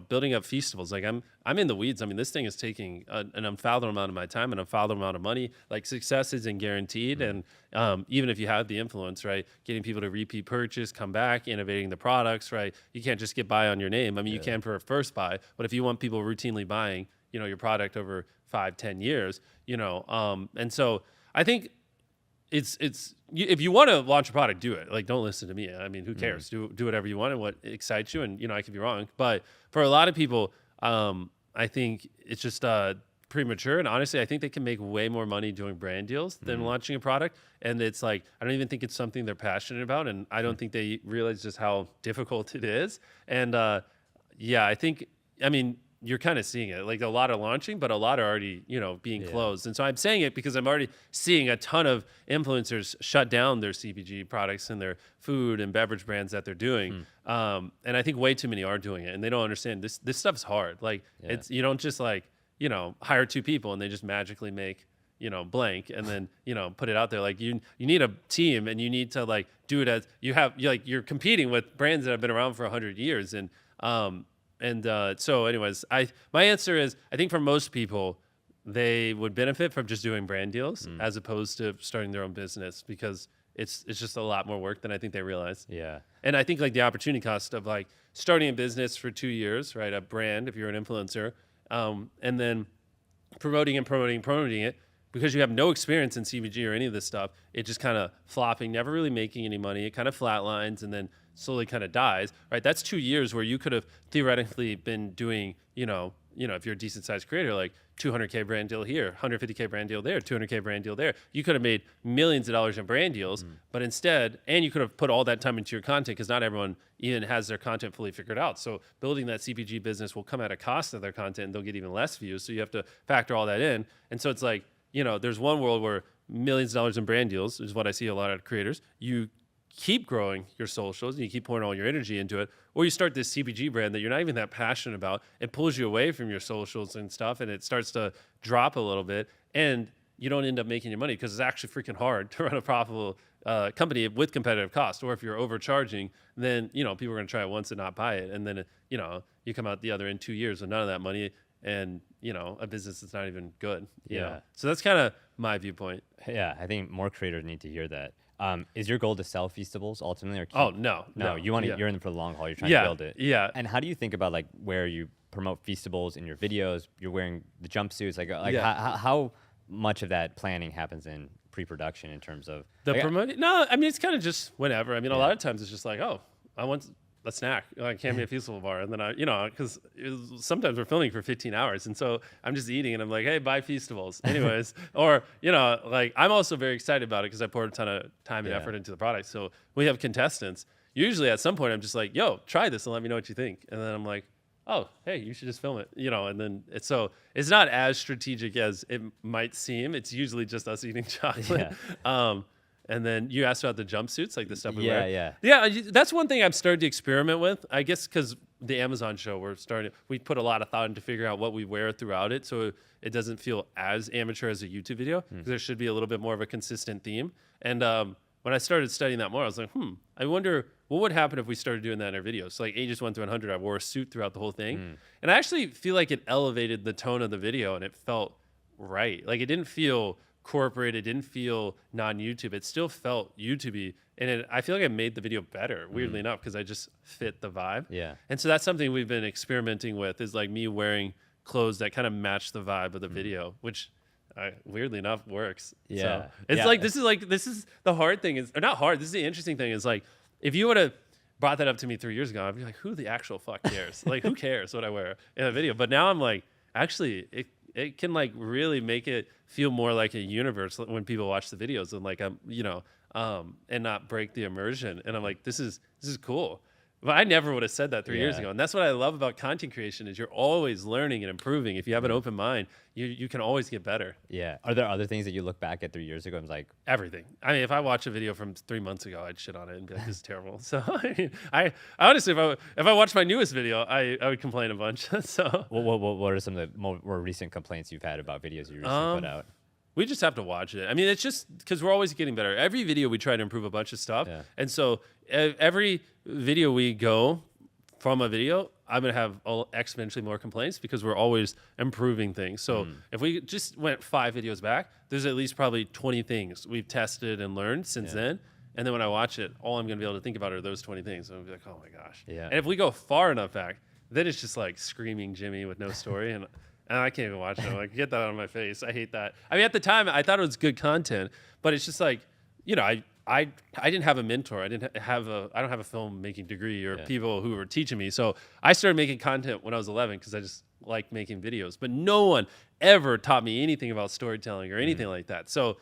A: building up Feastables. Like I'm in the weeds. I mean, this thing is taking an unfathomable amount of my time, an unfathomable amount of money. Like success isn't guaranteed. And even if you have the influence, right, getting people to repeat purchase, come back, innovating the products, right? You can't just get by on your name. I mean, you can for a first buy, but if you want people routinely buying, your product over 5-10 years, and so I think if you want to launch a product, do it. Like, don't listen to me. I mean, who cares? Do whatever you want and what excites you. And, I could be wrong. But for a lot of people, I think it's just premature. And honestly, I think they can make way more money doing brand deals than launching a product. And it's like, I don't even think it's something they're passionate about. And I don't think they realize just how difficult it is. And I mean, you're kind of seeing it. Like a lot are launching, but a lot are already, being closed. And so I'm saying it because I'm already seeing a ton of influencers shut down their CPG products and their food and beverage brands that they're doing. And I think way too many are doing it, and they don't understand this stuff's hard. Like it's, you don't just like, hire 2 people and they just magically make, blank and then, put it out there. Like you need a team, and you need to like do it as you're competing with brands that have been around for 100 years. So anyways, my answer is I think for most people, they would benefit from just doing brand deals as opposed to starting their own business, because it's just a lot more work than I think they realize.
B: Yeah.
A: And I think like the opportunity cost of like starting a business for 2 years, right? A brand, if you're an influencer, and then promoting it, because you have no experience in CPG or any of this stuff, it just kind of flopping, never really making any money. It kind of flatlines and then slowly kind of dies, right? That's 2 years where you could have theoretically been doing, if you're a decent sized creator, like 200K brand deal here, 150K brand deal there, 200K brand deal there. You could have made millions of dollars in brand deals, but instead, and you could have put all that time into your content, because not everyone even has their content fully figured out. So building that CPG business will come at a cost of their content, and they'll get even less views. So you have to factor all that in. And so it's like, there's one world where millions of dollars in brand deals is what I see a lot of creators. You keep growing your socials and you keep pouring all your energy into it, or you start this CPG brand that you're not even that passionate about. It pulls you away from your socials and stuff, and it starts to drop a little bit, and you don't end up making your money because it's actually freaking hard to run a profitable company with competitive cost. Or if you're overcharging, then people are going to try it once and not buy it, and then you come out the other end 2 years with none of that money, and a business that's not even good. You know? So that's kind of my viewpoint.
B: Yeah, I think more creators need to hear that. Is your goal to sell Feastables ultimately, or keep?
A: Oh no,
B: you want to. You're in for the long haul. You're trying to build it.
A: Yeah.
B: And how do you think about like where you promote Feastables in your videos? You're wearing the jumpsuits. How much of that planning happens in pre-production in terms of
A: the promoting? No, I mean it's kind of just whenever. I mean a lot of times it's just like, oh, I want a snack, like hand me a Feastable bar, and then because sometimes we're filming for 15 hours, and so I'm just eating, and I'm like, hey, buy Feastables, anyways, or like I'm also very excited about it because I poured a ton of time and effort into the product. So we have contestants. Usually at some point I'm just like, yo, try this and let me know what you think, and then I'm like, oh, hey, you should just film it, and then it's not as strategic as it might seem. It's usually just us eating chocolate. And then you asked about the jumpsuits, like the stuff we wear. Yeah, that's one thing I've started to experiment with, I guess, because the Amazon show, we put a lot of thought into figuring out what we wear throughout it, so it doesn't feel as amateur as a YouTube video, because there should be a little bit more of a consistent theme. And when I started studying that more, I was like, I wonder what would happen if we started doing that in our videos. So like Ages 1 through 100, I wore a suit throughout the whole thing. And I actually feel like it elevated the tone of the video, and it felt right. Like it didn't feel corporate, it didn't feel non-YouTube, it still felt YouTube-y, and I feel like I made the video better, weirdly enough, because I just fit the vibe. And so that's something we've been experimenting with, is like me wearing clothes that kind of match the vibe of the video, which weirdly enough works. So it's like this is the hard thing, or not hard, this is the interesting thing, is like if you would have brought that up to me 3 years ago, I'd be like, who the actual fuck cares? Like, who cares what I wear in a video? But now I'm like, actually, it can like really make it feel more like a universe when people watch the videos, and like and not break the immersion. And I'm like, this is cool. But I never would have said that 3 years ago. And that's what I love about content creation, is you're always learning and improving. If you have an open mind, you can always get better.
B: Yeah. Are there other things that you look back at 3 years ago and was like,
A: everything? I mean, if I watch a video from 3 months ago, I'd shit on it and be like, this is terrible. So I mean, I honestly, if I watched my newest video, I would complain a bunch. So
B: what are some of the more recent complaints you've had about videos you recently put out?
A: We just have to watch it. I mean, it's just because we're always getting better. Every video we try to improve a bunch of stuff. And so every video we go from a video, I'm going to have exponentially more complaints, because we're always improving things. So if we just went 5 videos back, there's at least probably 20 things we've tested and learned since then. And then when I watch it, all I'm going to be able to think about are those 20 things. So I'll be like, oh my gosh. And if we go far enough back, then it's just like screaming Jimmy with no story. And I can't even watch it. I'm like, get that out of my face. I hate that. I mean, at the time, I thought it was good content, but it's just like, I didn't have a mentor. I don't have a filmmaking degree or people who were teaching me. So I started making content when I was 11 because I just like making videos. But no one ever taught me anything about storytelling or anything like that. So,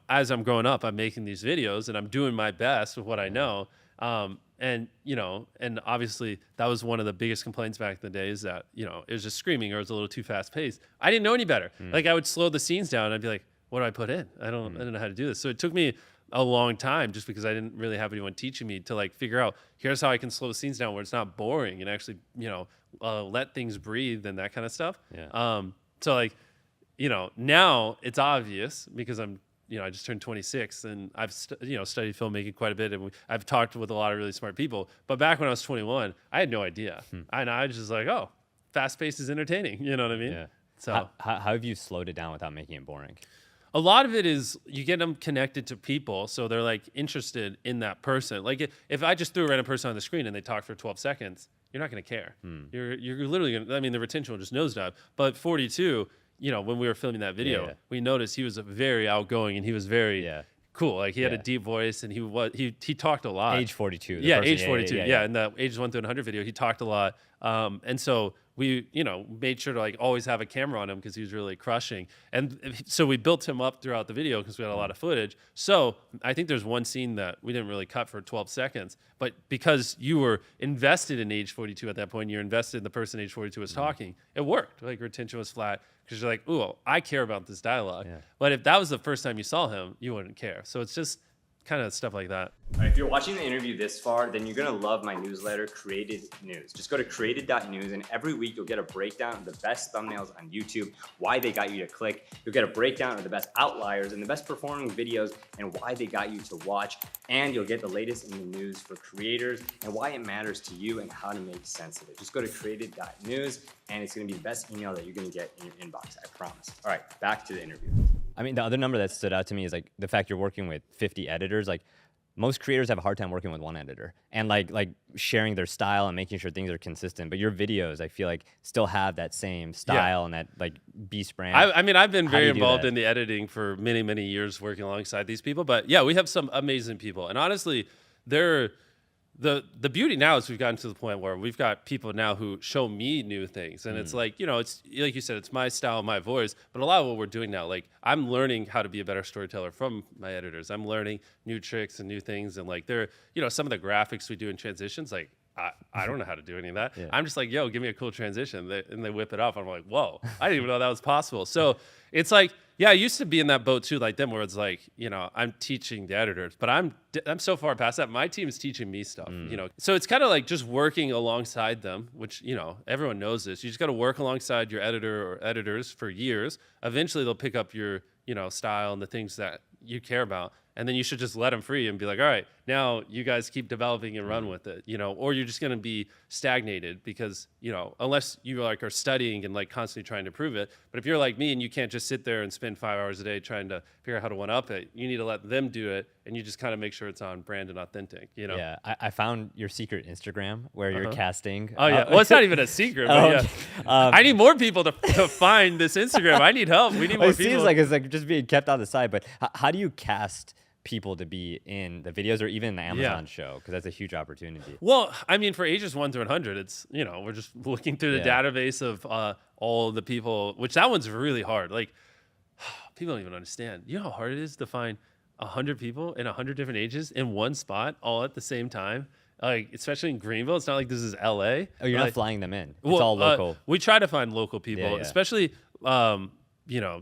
A: as I'm growing up, I'm making these videos and I'm doing my best with what I know. And obviously that was one of the biggest complaints back in the day, is that, it was just screaming, or it was a little too fast paced. I didn't know any better. Like I would slow the scenes down and I'd be like, what do I put in? I don't know how to do this. So it took me a long time, just because I didn't really have anyone teaching me, to like figure out, here's how I can slow scenes down where it's not boring, and actually, let things breathe and that kind of stuff. So like, now it's obvious, because I just turned 26, and I've studied filmmaking quite a bit, and I've talked with a lot of really smart people. But back when I was 21, I had no idea, and I was just like, oh, fast paced is entertaining. You know what I mean? So
B: how have you slowed it down without making it boring?
A: A lot of it is you get them connected to people, so they're like interested in that person. Like if I just threw a random person on the screen and they talked for 12 seconds, you're not going to care. You're literally going to, I mean, the retention will just nosedive. But 42, when we were filming that video, we noticed he was very outgoing, and he was very cool. Like he had a deep voice, and he talked a lot.
B: Age 42.
A: Age 42. Yeah, in the Ages 1 through 100 video, he talked a lot. And so we, made sure to like always have a camera on him, because he was really crushing. And so we built him up throughout the video, because we had a lot of footage. So I think there's one scene that we didn't really cut for 12 seconds, but because you were invested in Age 42 at that point, you're invested in the person Age 42 was talking, it worked. Like retention was flat, because you're like, ooh, I care about this dialogue. But if that was the first time you saw him, you wouldn't care. So it's just kind of stuff like that.
E: All right, if you're watching the interview this far, then you're gonna love my newsletter, Created News. Just go to created.news, and every week you'll get a breakdown of the best thumbnails on YouTube, why they got you to click. You'll get a breakdown of the best outliers and the best performing videos, and why they got you to watch. And you'll get the latest in the news for creators and why it matters to you and how to make sense of it. Just go to created.news, and it's gonna be the best email that you're gonna get in your inbox, I promise. All right, back to the interview.
B: I mean, the other number that stood out to me is like the fact you're working with 50 editors. Like most creators have a hard time working with one editor and like sharing their style and making sure things are consistent. But your videos, I feel like, still have that same style and that like Beast brand.
A: I mean, I've been very involved in the editing for many, many years, working alongside these people. But yeah, we have some amazing people, and honestly, they're the beauty now is we've gotten to the point where we've got people now who show me new things, and it's like, it's like you said, it's my style, my voice, but a lot of what we're doing now, like I'm learning how to be a better storyteller from my editors. I'm learning new tricks and new things, and like some of the graphics we do in transitions, like I don't know how to do any of that. I'm just like, yo, give me a cool transition, and they whip it off. I'm like, whoa, I didn't even know that was possible. So it's like, yeah, I used to be in that boat too, like them, where it's like, I'm teaching the editors, but I'm so far past that. My team is teaching me stuff, So it's kind of like just working alongside them, which, everyone knows this. You just got to work alongside your editor or editors for years. Eventually they'll pick up your, style and the things that you care about. And then you should just let them free and be like, all right, now you guys keep developing and run with it, or you're just going to be stagnated because, unless you like are studying and like constantly trying to prove it. But if you're like me and you can't just sit there and spend 5 hours a day trying to figure out how to one up it, you need to let them do it. And you just kind of make sure it's on brand and authentic,
B: Yeah, I found your secret Instagram where you're casting.
A: Oh, yeah. Well, it's not even a secret, but
B: okay.
A: I need more people to find this Instagram. I need help. We need more
B: it
A: people.
B: Seems like it's like just being kept on the side. But how do you cast people to be in the videos or even the Amazon show? Because that's a huge opportunity.
A: Well, I mean, for ages 1 through 100, it's, we're just looking through the database of all the people, which that one's really hard. Like, people don't even understand. You know how hard it is to find 100 people in 100 different ages in one spot all at the same time? Like, especially in Greenville. It's not like this is LA.
B: Oh, you're
A: like,
B: not flying them in. It's all local.
A: We try to find local people,
B: Yeah.
A: especially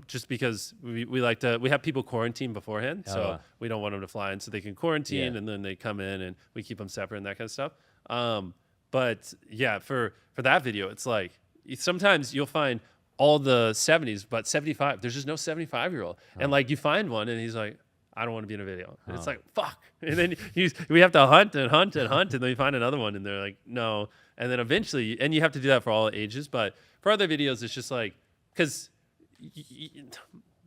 A: just because we like to, we have people quarantine beforehand, so we don't want them to fly in, so they can quarantine and then they come in and we keep them separate and that kind of stuff. But yeah, for that video, it's like sometimes you'll find all the 70s, but 75, there's just no 75-year-old. And like you find one and he's like, I don't want to be in a video. And it's like, fuck. And then we have to hunt and hunt and hunt, and then you find another one and they're like, no. And then eventually, and you have to do that for all ages, but for other videos, it's just like, because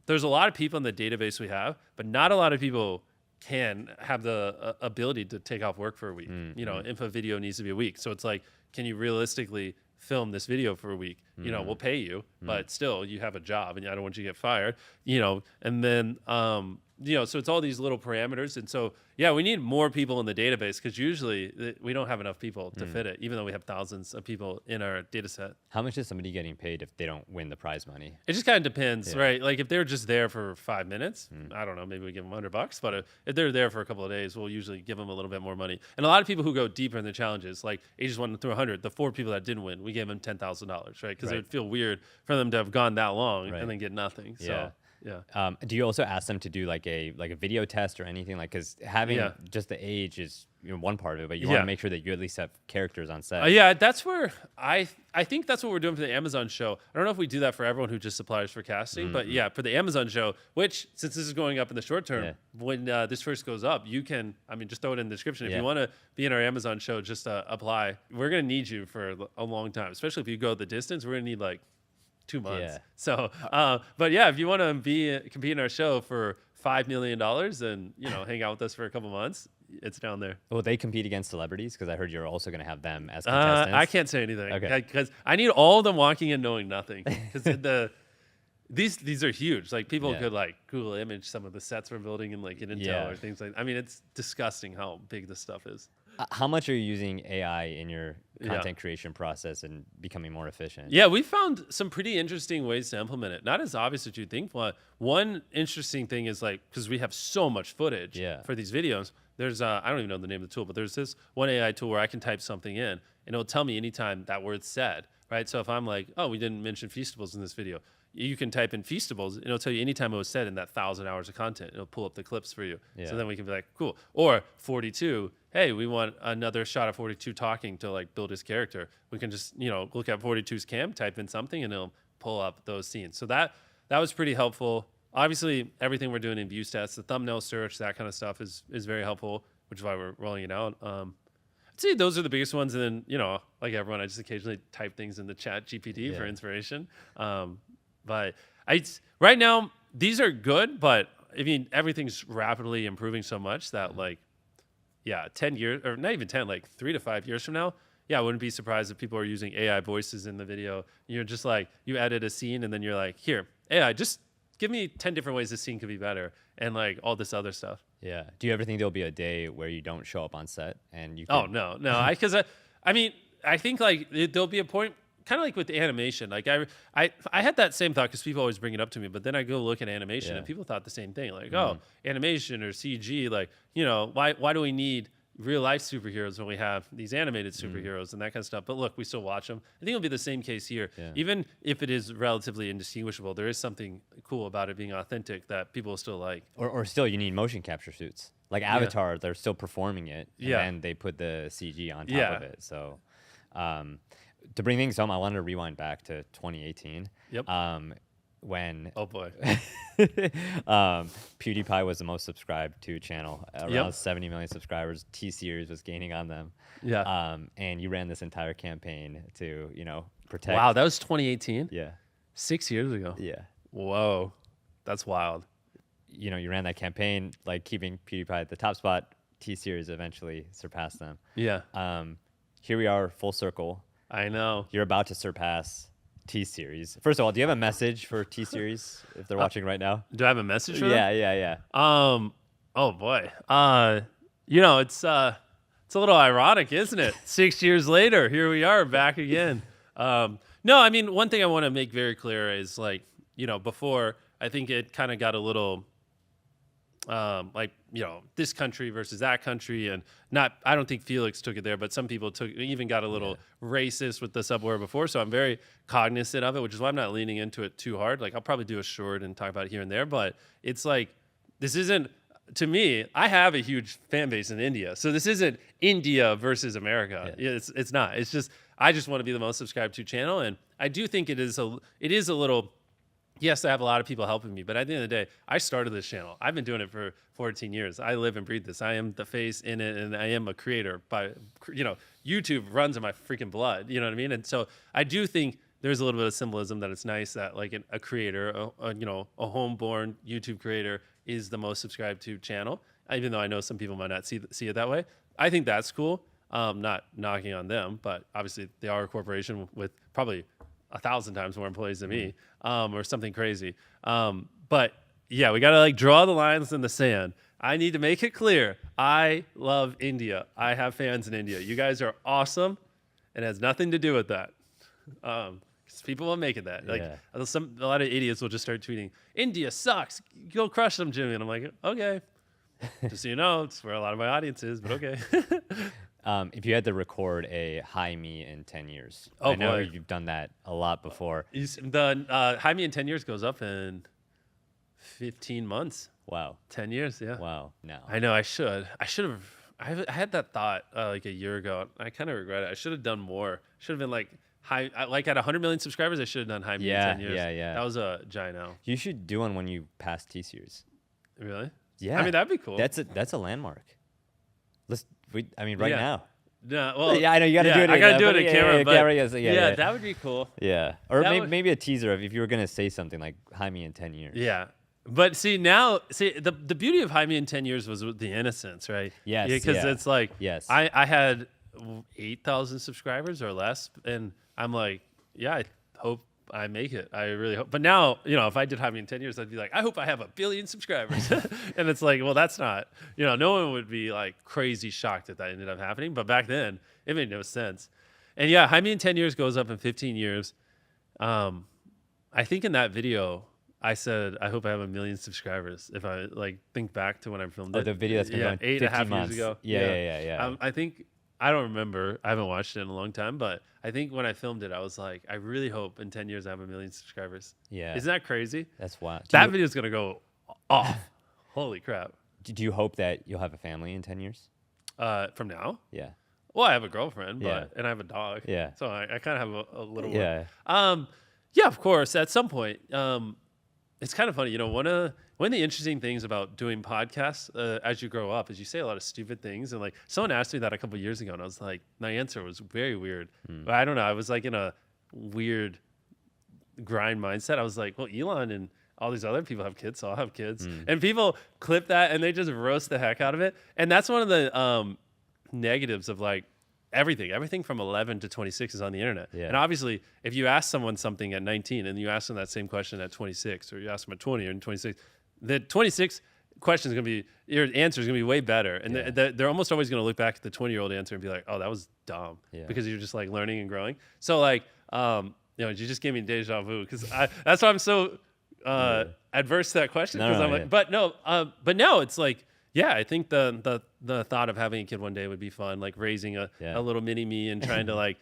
A: there's a lot of people in the database we have, but not a lot of people can have the ability to take off work for a week. If a video needs to be a week. So it's like, can you realistically film this video for a week? We'll pay you, but still you have a job and I don't want you to get fired, and then, so it's all these little parameters. And so, yeah, we need more people in the database because usually we don't have enough people to fit it, even though we have thousands of people in our data set.
B: How much is somebody getting paid if they don't win the prize money?
A: It just kind of depends, right? Like if they're just there for 5 minutes, I don't know, maybe we give them $100. But if they're there for a couple of days, we'll usually give them a little bit more money. And a lot of people who go deeper in the challenges, like ages 1 through 100, the 4 people that didn't win, we gave them $10,000, right? Because it would feel weird for them to have gone that long and then get nothing. So. Yeah.
B: Do you also ask them to do like a video test or anything? Like, because having just the age is one part of it, but you want to make sure that you at least have characters on set.
A: Yeah, that's where I think that's what we're doing for the Amazon show. I don't know if we do that for everyone who just supplies for casting, but yeah, for the Amazon show, which since this is going up in the short term, when this first goes up, you can, just throw it in the description. If you want to be in our Amazon show, just apply. We're going to need you for a long time, especially if you go the distance. We're going to need like 2 months. So, but yeah, if you want to compete in our show for $5 million and hang out with us for a couple months, it's down there.
B: Will they compete against celebrities? Because I heard you're also going to have them as contestants.
A: I can't say anything. Okay. Because I need all of them walking in knowing nothing. Because these are huge. Like people could like Google image some of the sets we're building and like get intel or things like. It's disgusting how big this stuff is.
B: How much are you using AI in your content creation process and becoming more efficient?
A: Yeah, we found some pretty interesting ways to implement it. Not as obvious as you'd think, but one interesting thing is like, because we have so much footage for these videos, there's, I don't even know the name of the tool, but there's this one AI tool where I can type something in and it'll tell me anytime that word's said, right? So if I'm like, oh, we didn't mention Feastables in this video, you can type in Feastables and it'll tell you anytime it was said in that 1,000 hours of content. It'll pull up the clips for you. So then we can be like, cool. Or 42, hey, we want another shot of 42 talking to like build his character. We can just, look at 42's cam, type in something, and it'll pull up those scenes. So that was pretty helpful. Obviously, everything we're doing in ViewStats, the thumbnail search, that kind of stuff is very helpful, which is why we're rolling it out. I'd say those are the biggest ones. And then, like everyone, I just occasionally type things in the chat GPT for inspiration. But right now, these are good, but everything's rapidly improving so much that 10 years, or not even 10, like 3 to 5 years from now, I wouldn't be surprised if people are using AI voices in the video. You're just like, you edit a scene and then you're like, here, AI, just give me 10 different ways this scene could be better, and like all this other stuff.
B: Yeah. Do you ever think there'll be a day where you don't show up on set and you?
A: Oh no. Because I mean, I think like there'll be a point, kind of like with the animation. Like I had that same thought because people always bring it up to me, but then I go look at animation and people thought the same thing. Like, oh, animation or CG, like, you know, why do we need real life superheroes when we have these animated superheroes and that kind of stuff? But look, we still watch them. I think it'll be the same case here.
B: Yeah.
A: Even if it is relatively indistinguishable, there is something cool about it being authentic that people still like.
B: Or still, you need motion capture suits. Like Avatar, they're still performing it, and then they put the CG on top of it. So, to bring things home, I wanted to rewind back to 2018.
A: Yep.
B: When
A: Oh boy.
B: PewDiePie was the most subscribed to channel, around 70 million subscribers. T-Series was gaining on them.
A: Yeah.
B: And you ran this entire campaign to, you know, protect.
A: Wow, that was 2018.
B: Yeah.
A: 6 years ago.
B: Yeah.
A: Whoa, that's wild.
B: You know, you ran that campaign, like keeping PewDiePie at the top spot. T-Series eventually surpassed them.
A: Yeah.
B: Here we are, full circle.
A: I know.
B: You're about to surpass T-Series. First of all, do you have a message for T-Series if they're watching right now?
A: Do I have a message for them?
B: Yeah.
A: Oh boy. You know, it's a little ironic, isn't it? 6 years later, here we are back again. No, I mean, one thing I want to make very clear is, like, you know, before, I think it kind of got a little like, you know, this country versus that country, and I don't think Felix took it there, but some people even got a little racist with the subword before. So I'm very cognizant of it, which is why I'm not leaning into it too hard. Like, I'll probably do a short and talk about it here and there, but it's like, this isn't, to me, I have a huge fan base in India. So this isn't India versus America. Yeah. It's not. It's just, I just want to be the most subscribed to channel. And I do think it is a little, yes, I have a lot of people helping me, but at the end of the day, I started this channel. I've been doing it for 14 years. I live and breathe this. I am the face in it, and I am a creator. You know, YouTube runs in my freaking blood. You know what I mean? And so I do think there's a little bit of symbolism that it's nice that, like, a creator, you know, a homeborn YouTube creator is the most subscribed to channel, even though I know some people might not see it that way. I think that's cool. Not knocking on them, but obviously they are a corporation with probably 1,000 times more employees than me, or something crazy. But yeah, we got to, like, draw the lines in the sand. I need to make it clear. I love India. I have fans in India. You guys are awesome. It has nothing to do with that. 'Cause people will make it that. Like, a lot of idiots will just start tweeting, India sucks. Go crush them, Jimmy. And I'm like, okay. Just so you know, it's where a lot of my audience is, but okay.
B: If you had to record a Hi Me in 10 years,
A: I
B: know
A: boy.
B: you've done that a lot before.
A: The Hi Me in 10 years goes up in 15 months.
B: Wow.
A: 10 years, yeah.
B: Wow. No.
A: I know, I should have. I had that thought like a year ago. I kind of regret it. I should have done more. Should have been like like at 100 million subscribers. I should have done Hi Me in 10 years.
B: Yeah.
A: That was a giant L.
B: You should do one when you pass T-Series.
A: Really?
B: Yeah.
A: I mean, that'd be cool.
B: That's a landmark. Right now.
A: No, well,
B: Yeah, I know you got to do it.
A: I got to do it
B: but
A: in camera. But
B: yeah,
A: that would be cool.
B: Yeah, or
A: That would-
B: maybe a teaser of if you were gonna say something like "Hi Me in 10 years."
A: Yeah. But the beauty of Hi Me in 10 years was the innocence, right?
B: Yes,
A: Because
B: yeah.
A: it's like,
B: Yes.
A: I had 8,000 subscribers or less, and I'm like, yeah, I hope I make it. I really hope. But now, you know, if I did Hi Me in 10 years, I'd be like, I hope I have 1 billion subscribers. And it's like, well, that's not, you know, no one would be like crazy shocked that ended up happening. But back then, it made no sense. And yeah, Hi Me in 10 years goes up in 15 years. I think in that video, I said, I hope I have 1 million subscribers. If I like think back to when I filmed it.
B: The video that's been going
A: 8.5
B: months.
A: years ago.
B: Yeah.
A: I think, I don't remember. I haven't watched it in a long time, but I think when I filmed it, I was like, I really hope in 10 years I have 1 million subscribers.
B: Yeah.
A: Isn't that crazy?
B: That's wild.
A: That video's going to go off. Holy crap.
B: Do you hope that you'll have a family in 10 years?
A: From now?
B: Yeah.
A: Well, I have a girlfriend,
B: Yeah.
A: and I have a dog.
B: Yeah.
A: So I kind of have a little
B: Yeah.
A: one. Yeah, of course. At some point, it's kind of funny. You know, one of the interesting things about doing podcasts as you grow up is you say a lot of stupid things. And like someone asked me that a couple of years ago, and I was like, my answer was very weird. But I don't know. I was like in a weird grind mindset. I was like, well, Elon and all these other people have kids, so I'll have kids. And people clip that and they just roast the heck out of it. And that's one of the negatives of like everything from 11 to 26 is on the internet.
B: Yeah.
A: And obviously, if you ask someone something at 19 and you ask them that same question at 26, or you ask them at 20 or 26, the 26 question is going to be, your answer is going to be way better. And they're almost always going to look back at the 20-year-old answer and be like, oh, that was dumb, because you're just like learning and growing. So like, you just gave me deja vu, because that's why I'm so adverse to that question. Because I'm like, but no, it's like, yeah, I think the thought of having a kid one day would be fun, like raising a little mini me and trying to like,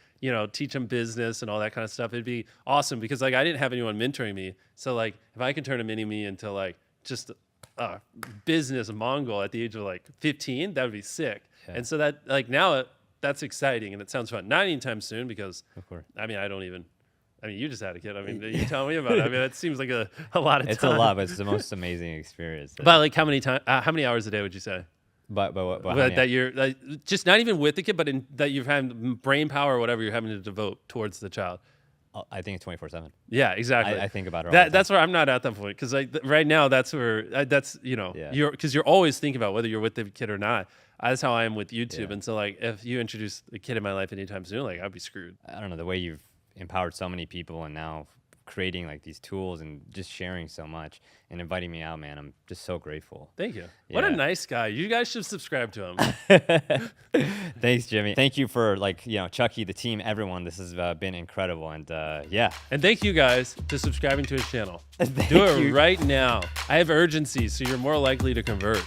A: teach them business and all that kind of stuff. It'd be awesome, because like I didn't have anyone mentoring me. So like if I could turn a mini me into like just a business Mongol at the age of like 15, that would be sick. Yeah. And so that like now that's exciting and it sounds fun. Not anytime soon, because of course, I mean, you just had a kid. I mean, you tell me about it. I mean, it seems like a lot of time.
B: It's a lot, but it's the most amazing experience.
A: But like how many hours a day would you say?
B: But what?
A: That you're like, just not even with the kid, but that you've had brain power or whatever you're having to devote towards the child.
B: I think it's 24/7.
A: Yeah, exactly.
B: I think about it.
A: That's where I'm not at that point, because like right now that's where you're always thinking about whether you're with the kid or not. That's how I am with YouTube, and so like if you introduce a kid in my life anytime soon, like I'd be screwed.
B: I don't know, the way you've empowered so many people and now creating like these tools and just sharing so much and inviting me out, man. I'm just so grateful.
A: Thank you. What a nice guy. You guys should subscribe to him.
B: Thanks, Jimmy. Thank you for Chucky, the team, everyone. This has been incredible. And
A: And thank you guys to subscribing to his channel. Do it right now. I have urgency, so you're more likely to convert.